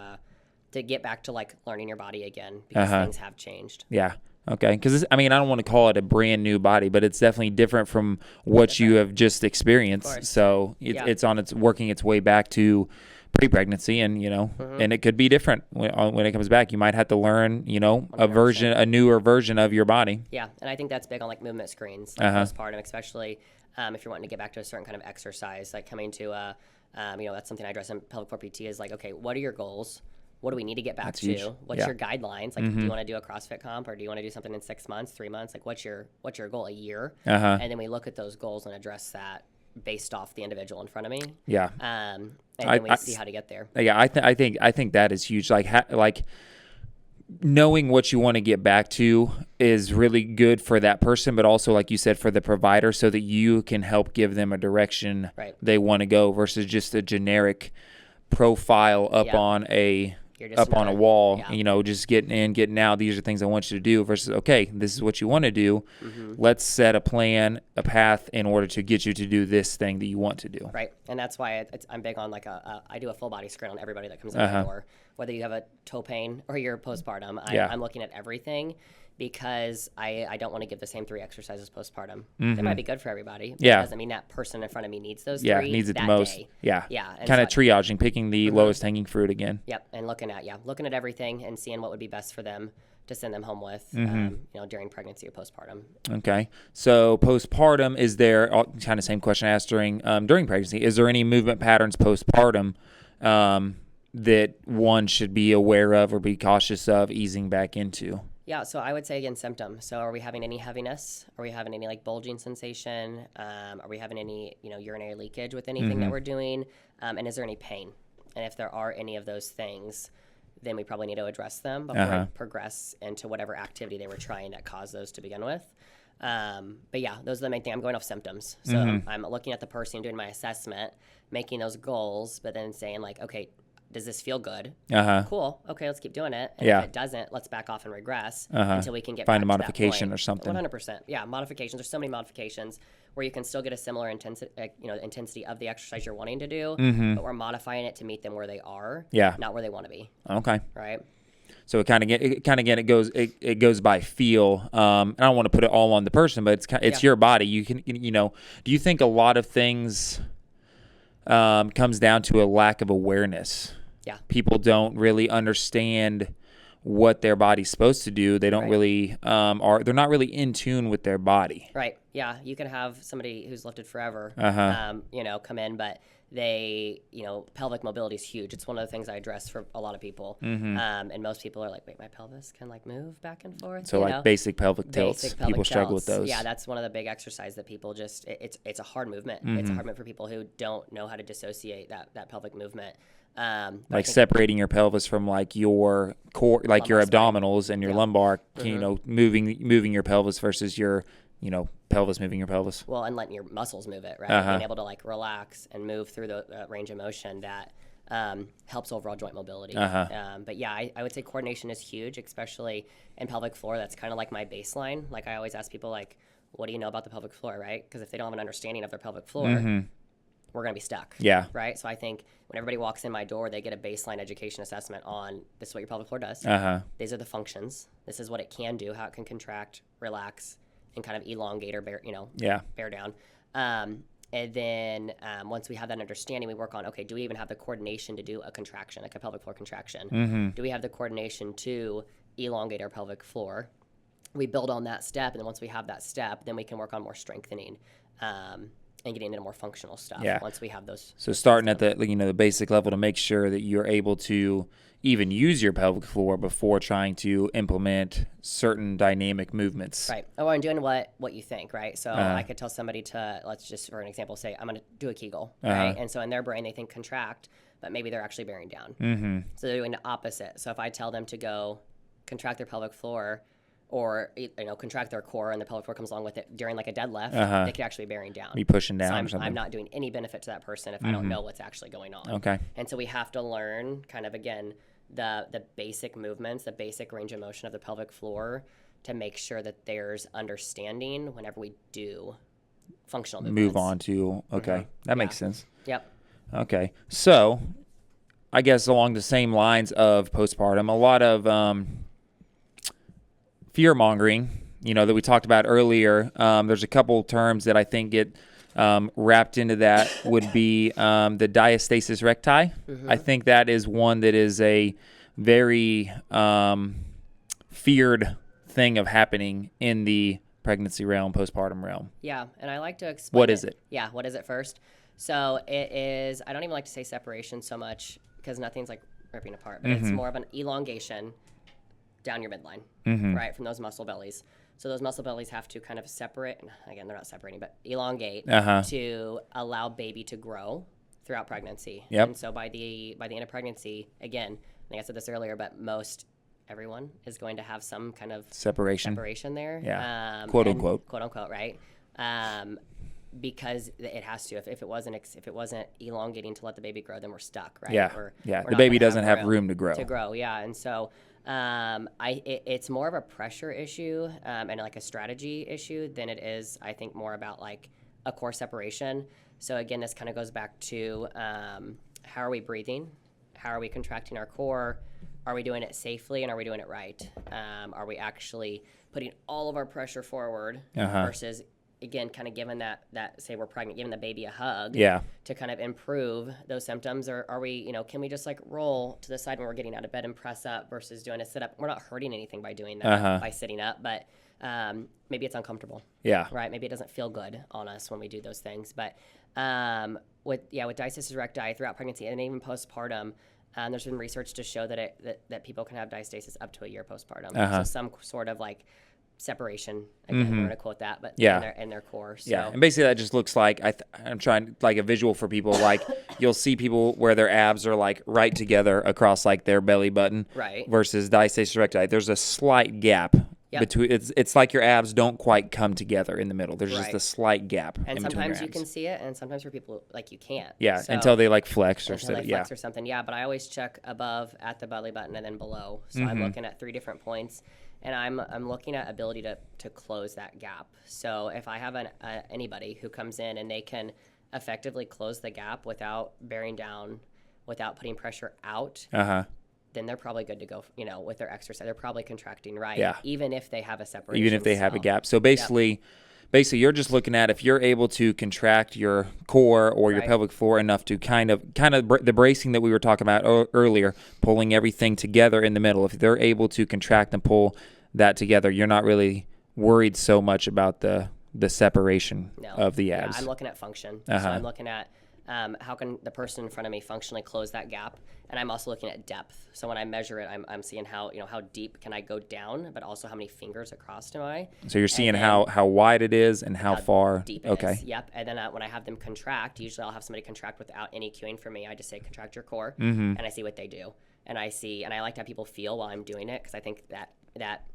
to get back to like learning your body again because things have changed. Yeah. Okay. Because I mean, I don't want to call it a brand new body, but it's definitely different from what you have just experienced. So it's working its way back to pre-pregnancy, and and it could be different when it comes back. You might have to learn, 100%. a newer version of your body. Yeah, and I think that's big on like movement screens, like postpartum, especially if you're wanting to get back to a certain kind of exercise, like coming to that's something I address in pelvic floor PT is like, okay, what are your goals? What do we need to get back to? Huge. What's your guidelines? Like, do you want to do a CrossFit comp, or do you want to do something in 6 months, 3 months? Like, what's your goal? A year? And then we look at those goals and address that based off the individual in front of me. Yeah. And then we see how to get there. Yeah, I think that is huge. Like knowing what you want to get back to is really good for that person, but also, like you said, for the provider, so that you can help give them a direction they want to go versus just a generic profile up on a wall, just getting in, getting out. These are things I want you to do versus, okay, this is what you want to do. Let's set a plan, a path in order to get you to do this thing that you want to do. Right. And that's why I'm big on like I do a full body screen on everybody that comes in the door, whether you have a toe pain or you're postpartum. I'm looking at everything because I don't want to give the same 3 exercises postpartum. They might be good for everybody. But it doesn't mean that person in front of me needs those 3 needs it that the most. day. Yeah. And kind of triaging, picking the lowest hanging fruit again. Yep. And looking at everything and seeing what would be best for them to send them home with, during pregnancy or postpartum. Okay. So postpartum, is there, kind of same question I asked during pregnancy, is there any movement patterns postpartum that one should be aware of or be cautious of easing back into? Yeah, so I would say, again, symptoms. So are we having any heaviness? Are we having any like bulging sensation? Are we having any, urinary leakage with anything that we're doing? And is there any pain? And if there are any of those things, then we probably need to address them before I progress into whatever activity they were trying that caused those to begin with. But yeah, those are the main thing. I'm going off symptoms. So I'm looking at the person, doing my assessment, making those goals, but then saying like, okay, does this feel good? Cool. Okay, let's keep doing it. And if it doesn't, let's back off and regress until we can get find back a modification to that or something. 100%. Yeah, modifications. There's so many modifications where you can still get a similar intensity of the exercise you're wanting to do, but we're modifying it to meet them where they are, not where they want to be. Okay. Right. So it goes by feel. I don't want to put it all on the person, but it's your body. You can, do you think a lot of things comes down to a lack of awareness? Yeah. People don't really understand what their body's supposed to do. They don't really they're not really in tune with their body. Right. Yeah. You can have somebody who's lifted forever, come in, but they, pelvic mobility is huge. It's one of the things I address for a lot of people. And most people are like, wait, my pelvis can like move back and forth. So basic pelvic tilts. People struggle with those. Yeah. That's one of the big exercises that people just, it's a hard movement. It's a hard movement for people who don't know how to dissociate that pelvic movement. Like separating your pelvis from like your core, like your abdominals and your lumbar, moving your pelvis versus your, pelvis moving your pelvis. Well, and letting your muscles move it, right? Being able to like relax and move through the range of motion that helps overall joint mobility. But yeah, I would say coordination is huge, especially in pelvic floor. That's kind of like my baseline. Like I always ask people like, what do you know about the pelvic floor, right? Because if they don't have an understanding of their pelvic floor, we're going to be stuck. Yeah. Right? So I think when everybody walks in my door, they get a baseline education assessment on this is what your pelvic floor does. These are the functions. This is what it can do, how it can contract, relax, and kind of elongate or bear down. And then once we have that understanding, we work on, okay, do we even have the coordination to do a contraction, like a pelvic floor contraction? Do we have the coordination to elongate our pelvic floor? We build on that step, and then once we have that step, then we can work on more strengthening. And getting into more functional stuff once we have those. So starting at the basic level to make sure that you're able to even use your pelvic floor before trying to implement certain dynamic movements. Right. Oh, I'm doing what you think, right? So I could tell somebody to, let's just for an example, say I'm going to do a Kegel, right? And so in their brain they think contract, but maybe they're actually bearing down. So they're doing the opposite. So if I tell them to go contract their pelvic floor, or contract their core and the pelvic floor comes along with it during like a deadlift, they could actually be bearing down. Be pushing down so or something. I'm not doing any benefit to that person if I don't know what's actually going on. Okay. And so we have to learn kind of, again, the basic movements, the basic range of motion of the pelvic floor to make sure that there's understanding whenever we do functional movements. Move on to, that makes sense. Yep. Okay. So I guess along the same lines of postpartum, a lot of fear mongering, that we talked about earlier. There's a couple terms that I think get wrapped into that would be the Diastasis Recti. I think that is one that is a very feared thing of happening in the pregnancy realm, postpartum realm. Yeah, and I like to explain What is it? Yeah, what is it first? So it is, I don't even like to say separation so much because nothing's like ripping apart, but it's more of an elongation down your midline, right, from those muscle bellies. So those muscle bellies have to kind of separate, and again, they're not separating, but elongate to allow baby to grow throughout pregnancy. Yep. And so by the end of pregnancy, again, I think I said this earlier, but everyone is going to have some kind of Separation there. Yeah. Quote unquote, right? Because it has to. If it wasn't elongating to let the baby grow, then we're stuck, right? Yeah. We're The not baby gonna doesn't have room to grow. Yeah. And so it's more of a pressure issue and like a strategy issue than it is, I think, more about like a core separation. So again, this kind of goes back to how are we breathing? How are we contracting our core? Are we doing it safely and are we doing it right? Are we actually putting all of our pressure forward versus, again, kind of giving that say we're pregnant, giving the baby a hug to kind of improve those symptoms? Or are we, can we just like roll to the side when we're getting out of bed and press up versus doing a sit up? We're not hurting anything by doing that, by sitting up, but maybe it's uncomfortable. Yeah. Right? Maybe it doesn't feel good on us when we do those things. But with diastasis recti throughout pregnancy and even postpartum, there's been research to show that people can have diastasis up to a year postpartum. So some sort of like separation. Again, we're going to quote that, but in their core. So. Yeah, and basically that just looks like I'm trying like a visual for people. Like you'll see people where their abs are like right together across like their belly button, right? Versus diastasis recti. There's a slight gap. Between it's like your abs don't quite come together in the middle. There's just a slight gap. And in sometimes between you can see it, and sometimes for people like you can't. Yeah, so, until they like flex or something. Yeah, but I always check above at the belly button and then below. So I'm looking at 3 different points, and I'm looking at ability to close that gap. So if I have anybody who comes in and they can effectively close the gap without bearing down, without putting pressure out. Then they're probably good to go, with their exercise. They're probably contracting right, even if they have a separation. Even if they have a gap. So basically, you're just looking at if you're able to contract your core or your pelvic floor enough to kind of the bracing that we were talking about earlier, pulling everything together in the middle. If they're able to contract and pull that together, you're not really worried so much about the separation of the abs. I'm looking at function. So I'm looking at how can the person in front of me functionally close that gap, and I'm also looking at depth. So when I measure it, I'm seeing how deep can I go down, but also how many fingers across am I. So you're seeing how wide it is and how far deep it is. Yep. And then when I have them contract, usually I'll have somebody contract without any cueing from me. I just say contract your core, and I see what they do, and I like to have people feel while I'm doing it because I think that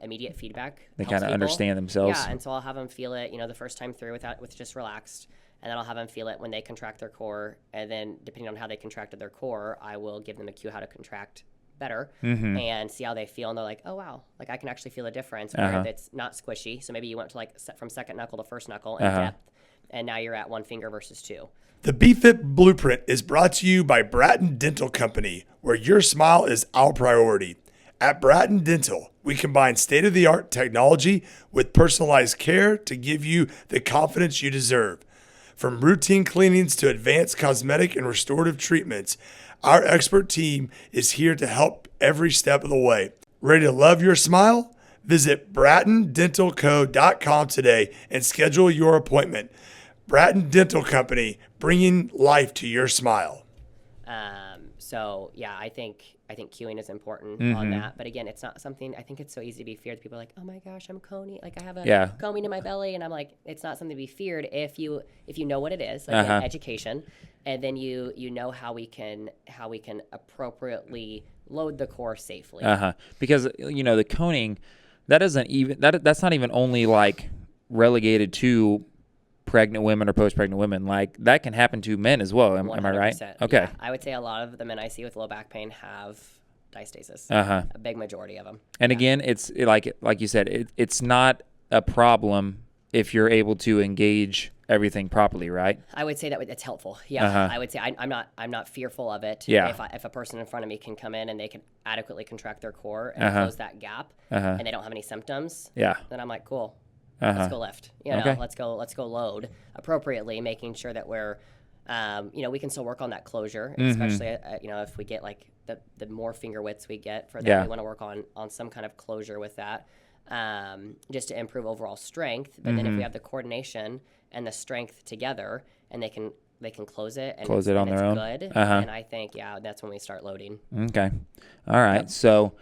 immediate feedback they kind of understand themselves. Yeah, and so I'll have them feel it, the first time through with just relaxed. And then I'll have them feel it when they contract their core. And then depending on how they contracted their core, I will give them a cue how to contract better and see how they feel. And they're like, oh, wow, like I can actually feel a difference where it's not squishy. So maybe you went to like from second knuckle to first knuckle in depth. And now you're at 1 finger versus 2. The BFIT Blueprint is brought to you by Bratton Dental Company, where your smile is our priority. At Bratton Dental, we combine state-of-the-art technology with personalized care to give you the confidence you deserve. From routine cleanings to advanced cosmetic and restorative treatments, our expert team is here to help every step of the way. Ready to love your smile? Visit BrattonDentalCo.com today and schedule your appointment. Bratton Dental Company, bringing life to your smile. So yeah, I think cueing is important on that. But again, it's not something, I think it's so easy to be feared. People are like, oh my gosh, I'm coning. Like I have a combing in my belly. And I'm like, it's not something to be feared if you know what it is, like education. And then you know how we can appropriately load the core safely. Because, the coning, that's not even only like relegated to pregnant women or post-pregnant women. Like that can happen to men as well. Am I right? Okay. Yeah. I would say a lot of the men I see with low back pain have diastasis. A big majority of them. And again, it's like you said, it's not a problem if you're able to engage everything properly, right? I would say that it's helpful. Yeah, I would say I'm not fearful of it. Yeah. If a person in front of me can come in and they can adequately contract their core and close that gap, and they don't have any symptoms, Yeah. then I'm like, cool. Let's go lift. You know, Okay. let's go load appropriately, making sure that we're, we can still work on that closure, especially if we get like the more finger widths we get for that, Yeah. we want to work on some kind of closure with that, just to improve overall strength. But then if we have the coordination and the strength together, and they can close it and Close it on and their own. good, and I think that's when we start loading. Okay. All right. Yep. So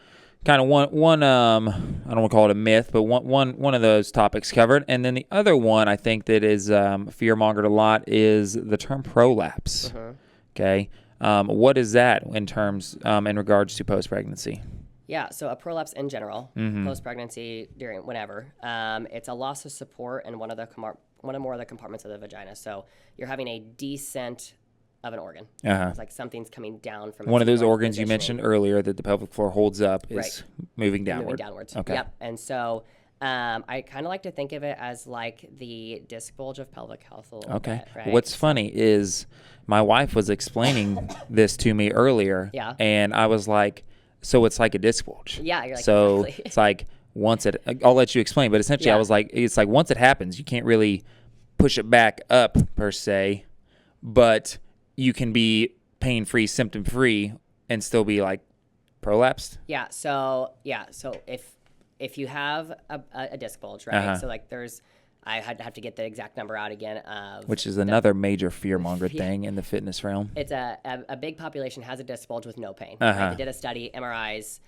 kind of one I don't want to call it a myth, but one of those topics covered. And then the other one I think that is fear-mongered a lot is the term prolapse. Okay. What is that in terms in regards to post-pregnancy? Yeah, so a prolapse in general, post-pregnancy, during whenever, it's a loss of support in one or more of the compartments of the vagina. So you're having a descent of an organ. It's like something's coming down from one of those normal organs you mentioned earlier that the pelvic floor holds up is moving downward. Moving downwards. Okay. Yep. And so I kind of like to think of it as like the disc bulge of pelvic health a little bit, right? What's funny is my wife was explaining this to me earlier, and I was like, so it's like a disc bulge. Yeah, you're like, so exactly. It's like I'll let you explain, but essentially I was like, it's like once it happens, you can't really push it back up per se, but you can be pain-free, symptom-free, and still be like prolapsed. Yeah. So if you have a disc bulge, right? So like I had to have to get the exact number out again of which is another major fear-mongered thing in the fitness realm. It's a big population has a disc bulge with no pain. Right? They did a study, MRIs,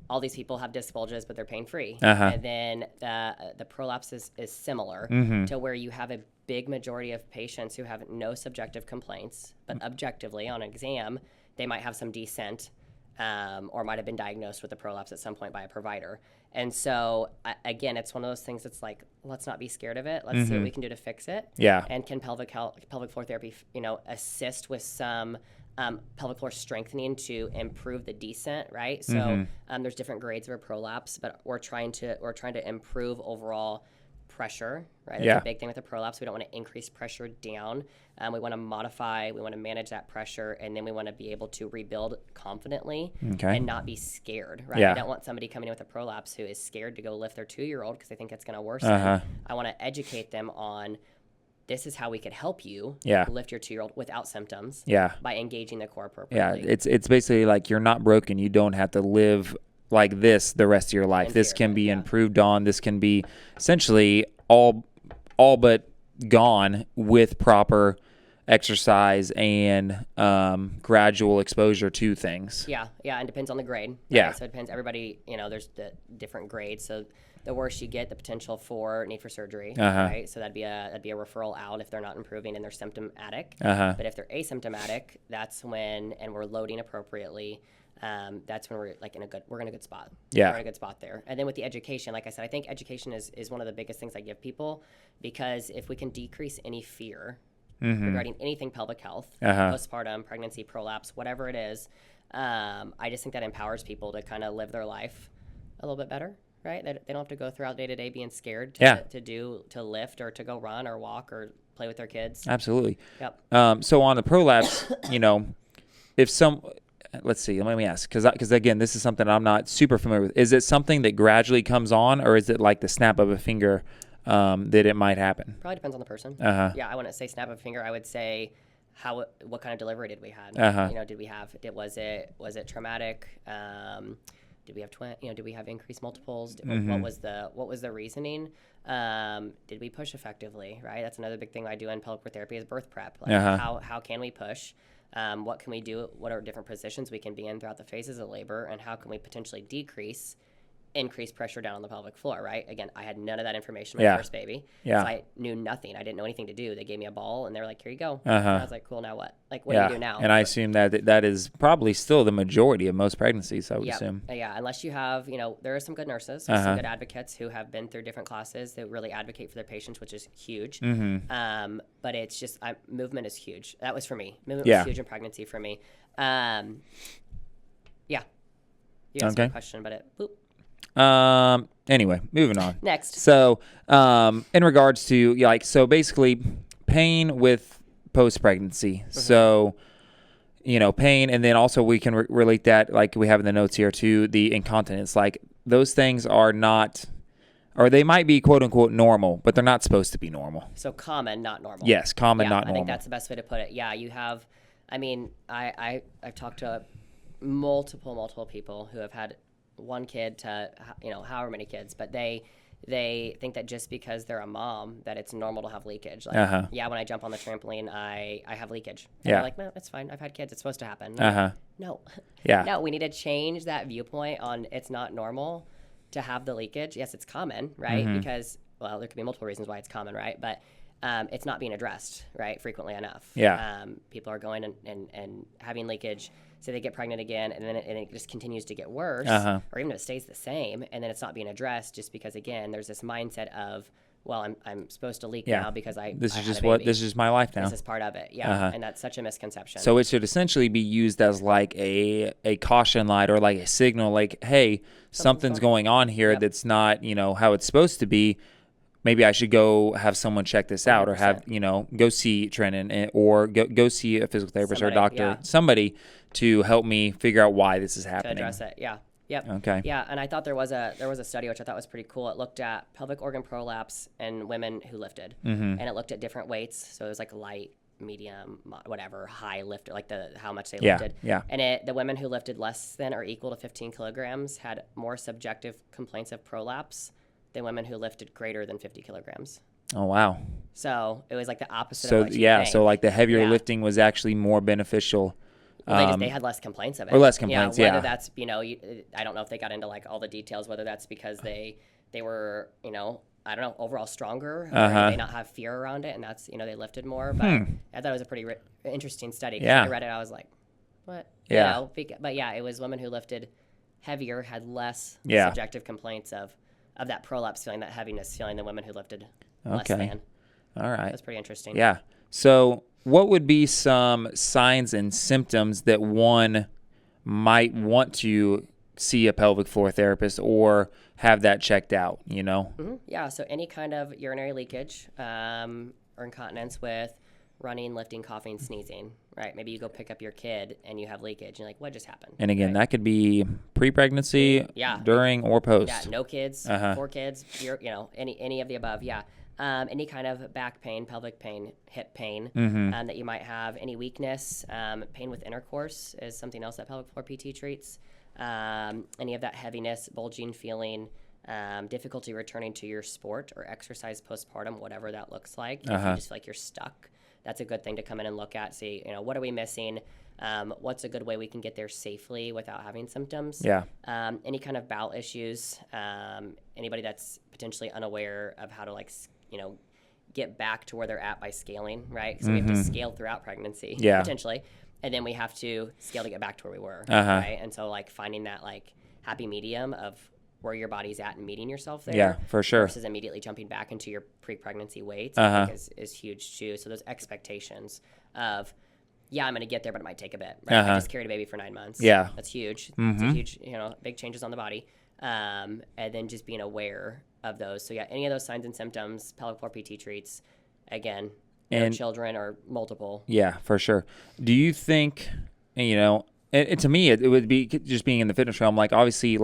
all these people have disc bulges, but they're pain-free. And then the prolapse is similar to where you have a big majority of patients who have no subjective complaints, but objectively on exam, they might have some descent or might have been diagnosed with a prolapse at some point by a provider. And so, again, it's one of those things that's like, let's not be scared of it. Let's see what we can do to fix it. Yeah. And can pelvic floor therapy, assist with some pelvic floor strengthening to improve the descent, right? So there's different grades of a prolapse, but we're trying to improve overall pressure, right? That's a big thing with a prolapse. We don't want to increase pressure down. We want to modify, we want to manage that pressure, and then we want to be able to rebuild confidently and not be scared, right? I don't want somebody coming in with a prolapse who is scared to go lift their 2-year-old because they think it's going to worsen. I want to educate them on this is how we could help you lift your 2-year-old without symptoms by engaging the core appropriately. Yeah, it's basically like you're not broken. You don't have to live like this the rest of your life. This can be improved on. This can be essentially all but gone with proper exercise and gradual exposure to things. Yeah, and depends on the grade. Right? Yeah. So it depends. Everybody, there's the different grades. So the worse you get, the potential for need for surgery. Right. So that'd be a referral out if they're not improving and they're symptomatic. But if they're asymptomatic, that's when, and we're loading appropriately. That's when we're like we're in a good spot. Yeah. We're in a good spot there. And then with the education, like I said, I think education is one of the biggest things I give people, because if we can decrease any fear regarding anything pelvic health, postpartum, pregnancy, prolapse, whatever it is, I just think that empowers people to kind of live their life a little bit better, right? They don't have to go throughout day to day being scared to lift or to go run or walk or play with their kids. Absolutely. Yep. So on the prolapse, let's see, let me ask, because again, this is something I'm not super familiar with. Is it something that gradually comes on, or is it like the snap of a finger that it might happen? Probably depends on the person. Yeah, I wouldn't say snap of a finger. I would say what kind of delivery did we have? Did we have? Was it traumatic? Did we have did we have increased multiples? What was the reasoning? Did we push effectively? Right. That's another big thing I do in pelvic floor therapy is birth prep. Like how can we push? What can we do? What are different positions we can be in throughout the phases of labor, and how can we potentially increase pressure down on the pelvic floor, right? Again, I had none of that information with my first baby. So I knew nothing. I didn't know anything to do. They gave me a ball, and they were like, here you go. And I was like, cool, now what? Like, what do you do now? And I assume that is probably still the majority of most pregnancies, I would assume. Yeah, unless you have, there are some good nurses, some good advocates who have been through different classes that really advocate for their patients, which is huge. But it's just, movement is huge. That was for me. Movement was huge in pregnancy for me. You asked me a question, but Anyway, moving on. Next. So, in regards to so basically pain with post-pregnancy. So, pain, and then also we can relate that, like we have in the notes here, to the incontinence. Like those things are not, or they might be quote unquote normal, but they're not supposed to be normal. So common, not normal. Yes, common, Yeah, not I normal. think that's the best way to put it. Yeah, you have, I mean, I've talked to multiple people who have had one kid to, however many kids, but they think that just because they're a mom that it's normal to have leakage. Like, yeah, when I jump on the trampoline, I have leakage. And Yeah. they're like, no, it's fine. I've had kids. It's supposed to happen. No. Yeah. No, we need to change that viewpoint on it's not normal to have the leakage. Yes, it's common, right? Because, well, there could be multiple reasons why it's common, right? But it's not being addressed, right, frequently enough. Yeah. People are going and having leakage, so they get pregnant again, and then it just continues to get worse, or even if it stays the same, and then it's not being addressed just because, again, there's this mindset of, well, I'm supposed to leak now because this I is had just a baby. this is my life now. This is part of it, yeah, and that's such a misconception. So it should essentially be used as like a caution light, or like a signal, like, hey, something's going on here that's not, how it's supposed to be. Maybe I should go have someone check this out, or have, go see Trennon, or go see a physical therapist or a doctor, somebody to help me figure out why this is happening. To address it, yeah. Yep. Okay. Yeah, and I thought there was a study which I thought was pretty cool. It looked at pelvic organ prolapse in women who lifted, and it looked at different weights. So it was like light, medium, whatever, high lift, like how much they lifted. Yeah. And the women who lifted less than or equal to 15 kilograms had more subjective complaints of prolapse than women who lifted greater than 50 kilograms. Oh, wow. So it was like the opposite So of what you think. so like the heavier lifting was actually more beneficial. Well, they had less complaints of it. Or less complaints, Whether that's, I don't know if they got into like all the details, whether that's because they were, I don't know, overall stronger, or did they not have fear around it, and that's, they lifted more. But I thought it was a pretty interesting study. 'Cause when I read it, I was like, what? Yeah. But yeah, it was women who lifted heavier had less Yeah. subjective complaints of that prolapse feeling, that heaviness feeling, than women who lifted less than. All right. That's pretty interesting. Yeah. So what would be some signs and symptoms that one might want to see a pelvic floor therapist or have that checked out, Yeah, so any kind of urinary leakage or incontinence with running, lifting, coughing, sneezing, right? Maybe you go pick up your kid and you have leakage, and you're like, what just happened? And again, that could be pre-pregnancy, during, or post. Yeah, no kids, 4 kids, any of the above, yeah. Any kind of back pain, pelvic pain, hip pain that you might have, any weakness, pain with intercourse is something else that pelvic floor PT treats. Any of that heaviness, bulging feeling, difficulty returning to your sport or exercise postpartum, whatever that looks like. If you just feel like you're stuck, that's a good thing to come in and look at. See, what are we missing? What's a good way we can get there safely without having symptoms? Yeah. Any kind of bowel issues. Anybody that's potentially unaware of how to get back to where they're at by scaling, right? Because we have to scale throughout pregnancy, potentially, and then we have to scale to get back to where we were, right? And so finding that happy medium of where your body's at and meeting yourself there, Yeah, for sure. versus immediately jumping back into your pre-pregnancy weights, I think is huge too. So those expectations of, yeah, I'm going to get there, but it might take a bit. Right? I just carried a baby for 9 months. Yeah. That's huge. It's a huge, big changes on the body. And then just being aware of those. So yeah, any of those signs and symptoms, pelvic floor PT treats, again, And- children or multiple. Yeah, for sure. Do you think, and to me, it would be just being in the fitness realm, obviously,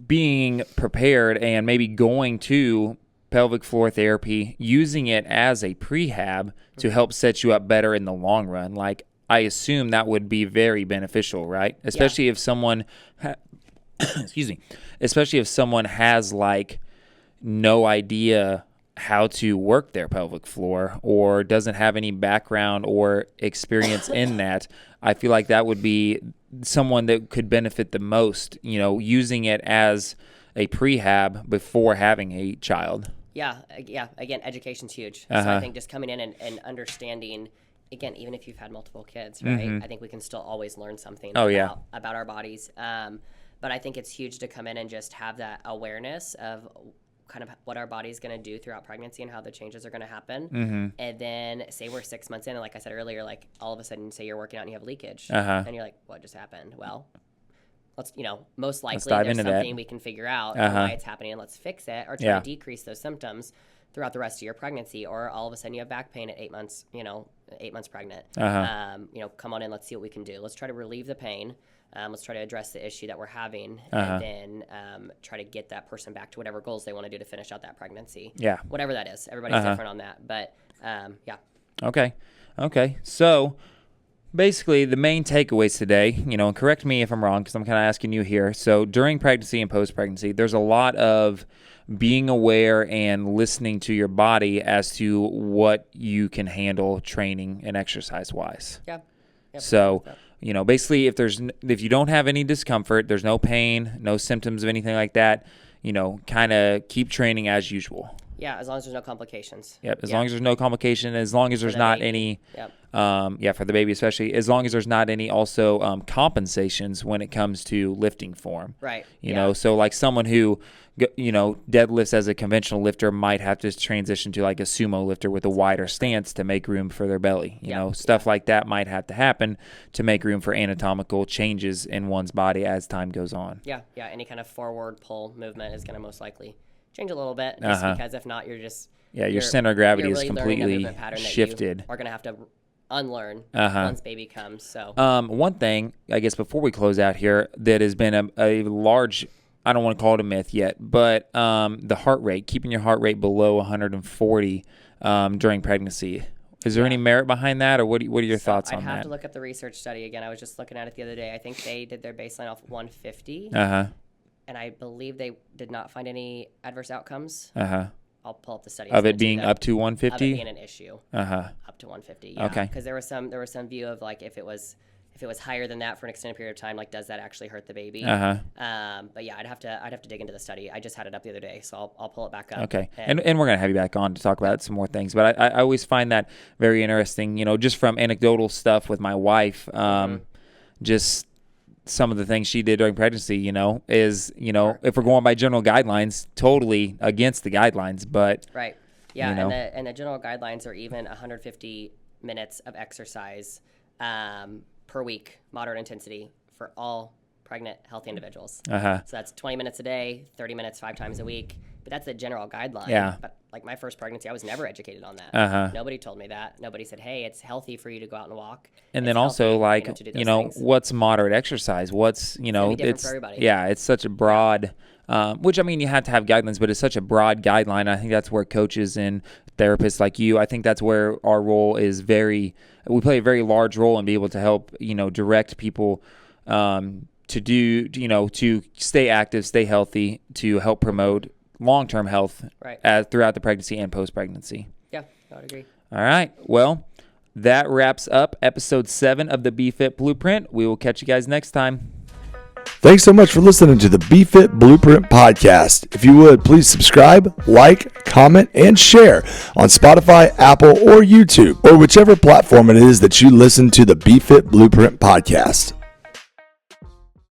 being prepared and maybe going to pelvic floor therapy, using it as a prehab to help set you up better in the long run. I assume that would be very beneficial, right? Especially if someone, excuse me, especially if someone has no idea how to work their pelvic floor or doesn't have any background or experience in that. I feel like that would be someone that could benefit the most, using it as a prehab before having a child. Yeah. Again, education's huge. So I think just coming in and understanding, again, even if you've had multiple kids, right? I think we can still always learn something about our bodies. But I think it's huge to come in and just have that awareness of kind of what our body's going to do throughout pregnancy and how the changes are going to happen. And then say we're 6 months in, and like I said earlier, all of a sudden say you're working out and you have leakage. And you're like, what just happened? Well, let's, most likely dive there's into that. something we can figure out why it's happening and let's fix it, or try Yeah. to decrease those symptoms throughout the rest of your pregnancy. Or all of a sudden you have back pain at 8 months, 8 months pregnant. Come on in, let's see what we can do. Let's try to relieve the pain. Let's try to address the issue that we're having, and then try to get that person back to whatever goals they want to do to finish out that pregnancy. Yeah. Whatever that is. Everybody's different on that. But, yeah. Okay. So basically the main takeaways today, and correct me if I'm wrong because I'm kind of asking you here. So during pregnancy and post-pregnancy, there's a lot of being aware and listening to your body as to what you can handle training and exercise-wise. Yeah. Yep. So, basically if you don't have any discomfort, there's no pain, no symptoms of anything like that, kind of keep training as usual. Yeah, as long as there's no complications. Yep, as long as there's no complication, as long as there's not any, for the baby especially, as long as there's not any also compensations when it comes to lifting form. Right. You know, so like someone who, deadlifts as a conventional lifter might have to transition to like a sumo lifter with a wider stance to make room for their belly. Stuff like that might have to happen to make room for anatomical changes in one's body as time goes on. Yeah, any kind of forward pull movement is going to most likely change a little bit, just because if not, you're just your center of gravity really is completely shifted. Are going to have to unlearn once baby comes. So one thing, I guess, before we close out here, that has been a large, I don't want to call it a myth yet, but the heart rate, keeping your heart rate below 140 during pregnancy. Is there any merit behind that, or what are your thoughts on that? I'd have to look up the research study again. I was just looking at it the other day. I think they did their baseline off 150. And I believe they did not find any adverse outcomes. I'll pull up the study. Of it being up to 150? Of it being an issue. Up to 150, yeah. Okay. Because there was some view of like if it was higher than that for an extended period of time, like does that actually hurt the baby? But yeah, I'd have to dig into the study. I just had it up the other day, so I'll pull it back up. Okay. And we're gonna have you back on to talk about some more things. But I always find that very interesting. Just from anecdotal stuff with my wife, just some of the things she did during pregnancy, is, if we're going by general guidelines, totally against the guidelines, but. Right. Yeah. And the general guidelines are even 150 minutes of exercise per week, moderate intensity for all pregnant, healthy individuals. So that's 20 minutes a day, 30 minutes 5 times a week. But that's the general guideline. Yeah. But like my first pregnancy, I was never educated on that. Nobody told me that. Nobody said, hey, it's healthy for you to go out and walk. And then also what's moderate exercise? What's, it's for everybody. Yeah, it's such a broad, which I mean, you have to have guidelines, but it's such a broad guideline. I think that's where coaches and therapists like you, I think that's where our role is we play a very large role in being able to help, direct people, to do, to stay active, stay healthy, to help promote long-term health throughout the pregnancy and post-pregnancy. Yeah, I would agree. All right. Well, that wraps up episode 7 of the BFIT Blueprint. We will catch you guys next time. Thanks so much for listening to the BFIT Blueprint podcast. If you would, please subscribe, like, comment, and share on Spotify, Apple, or YouTube, or whichever platform it is that you listen to the BFIT Blueprint podcast.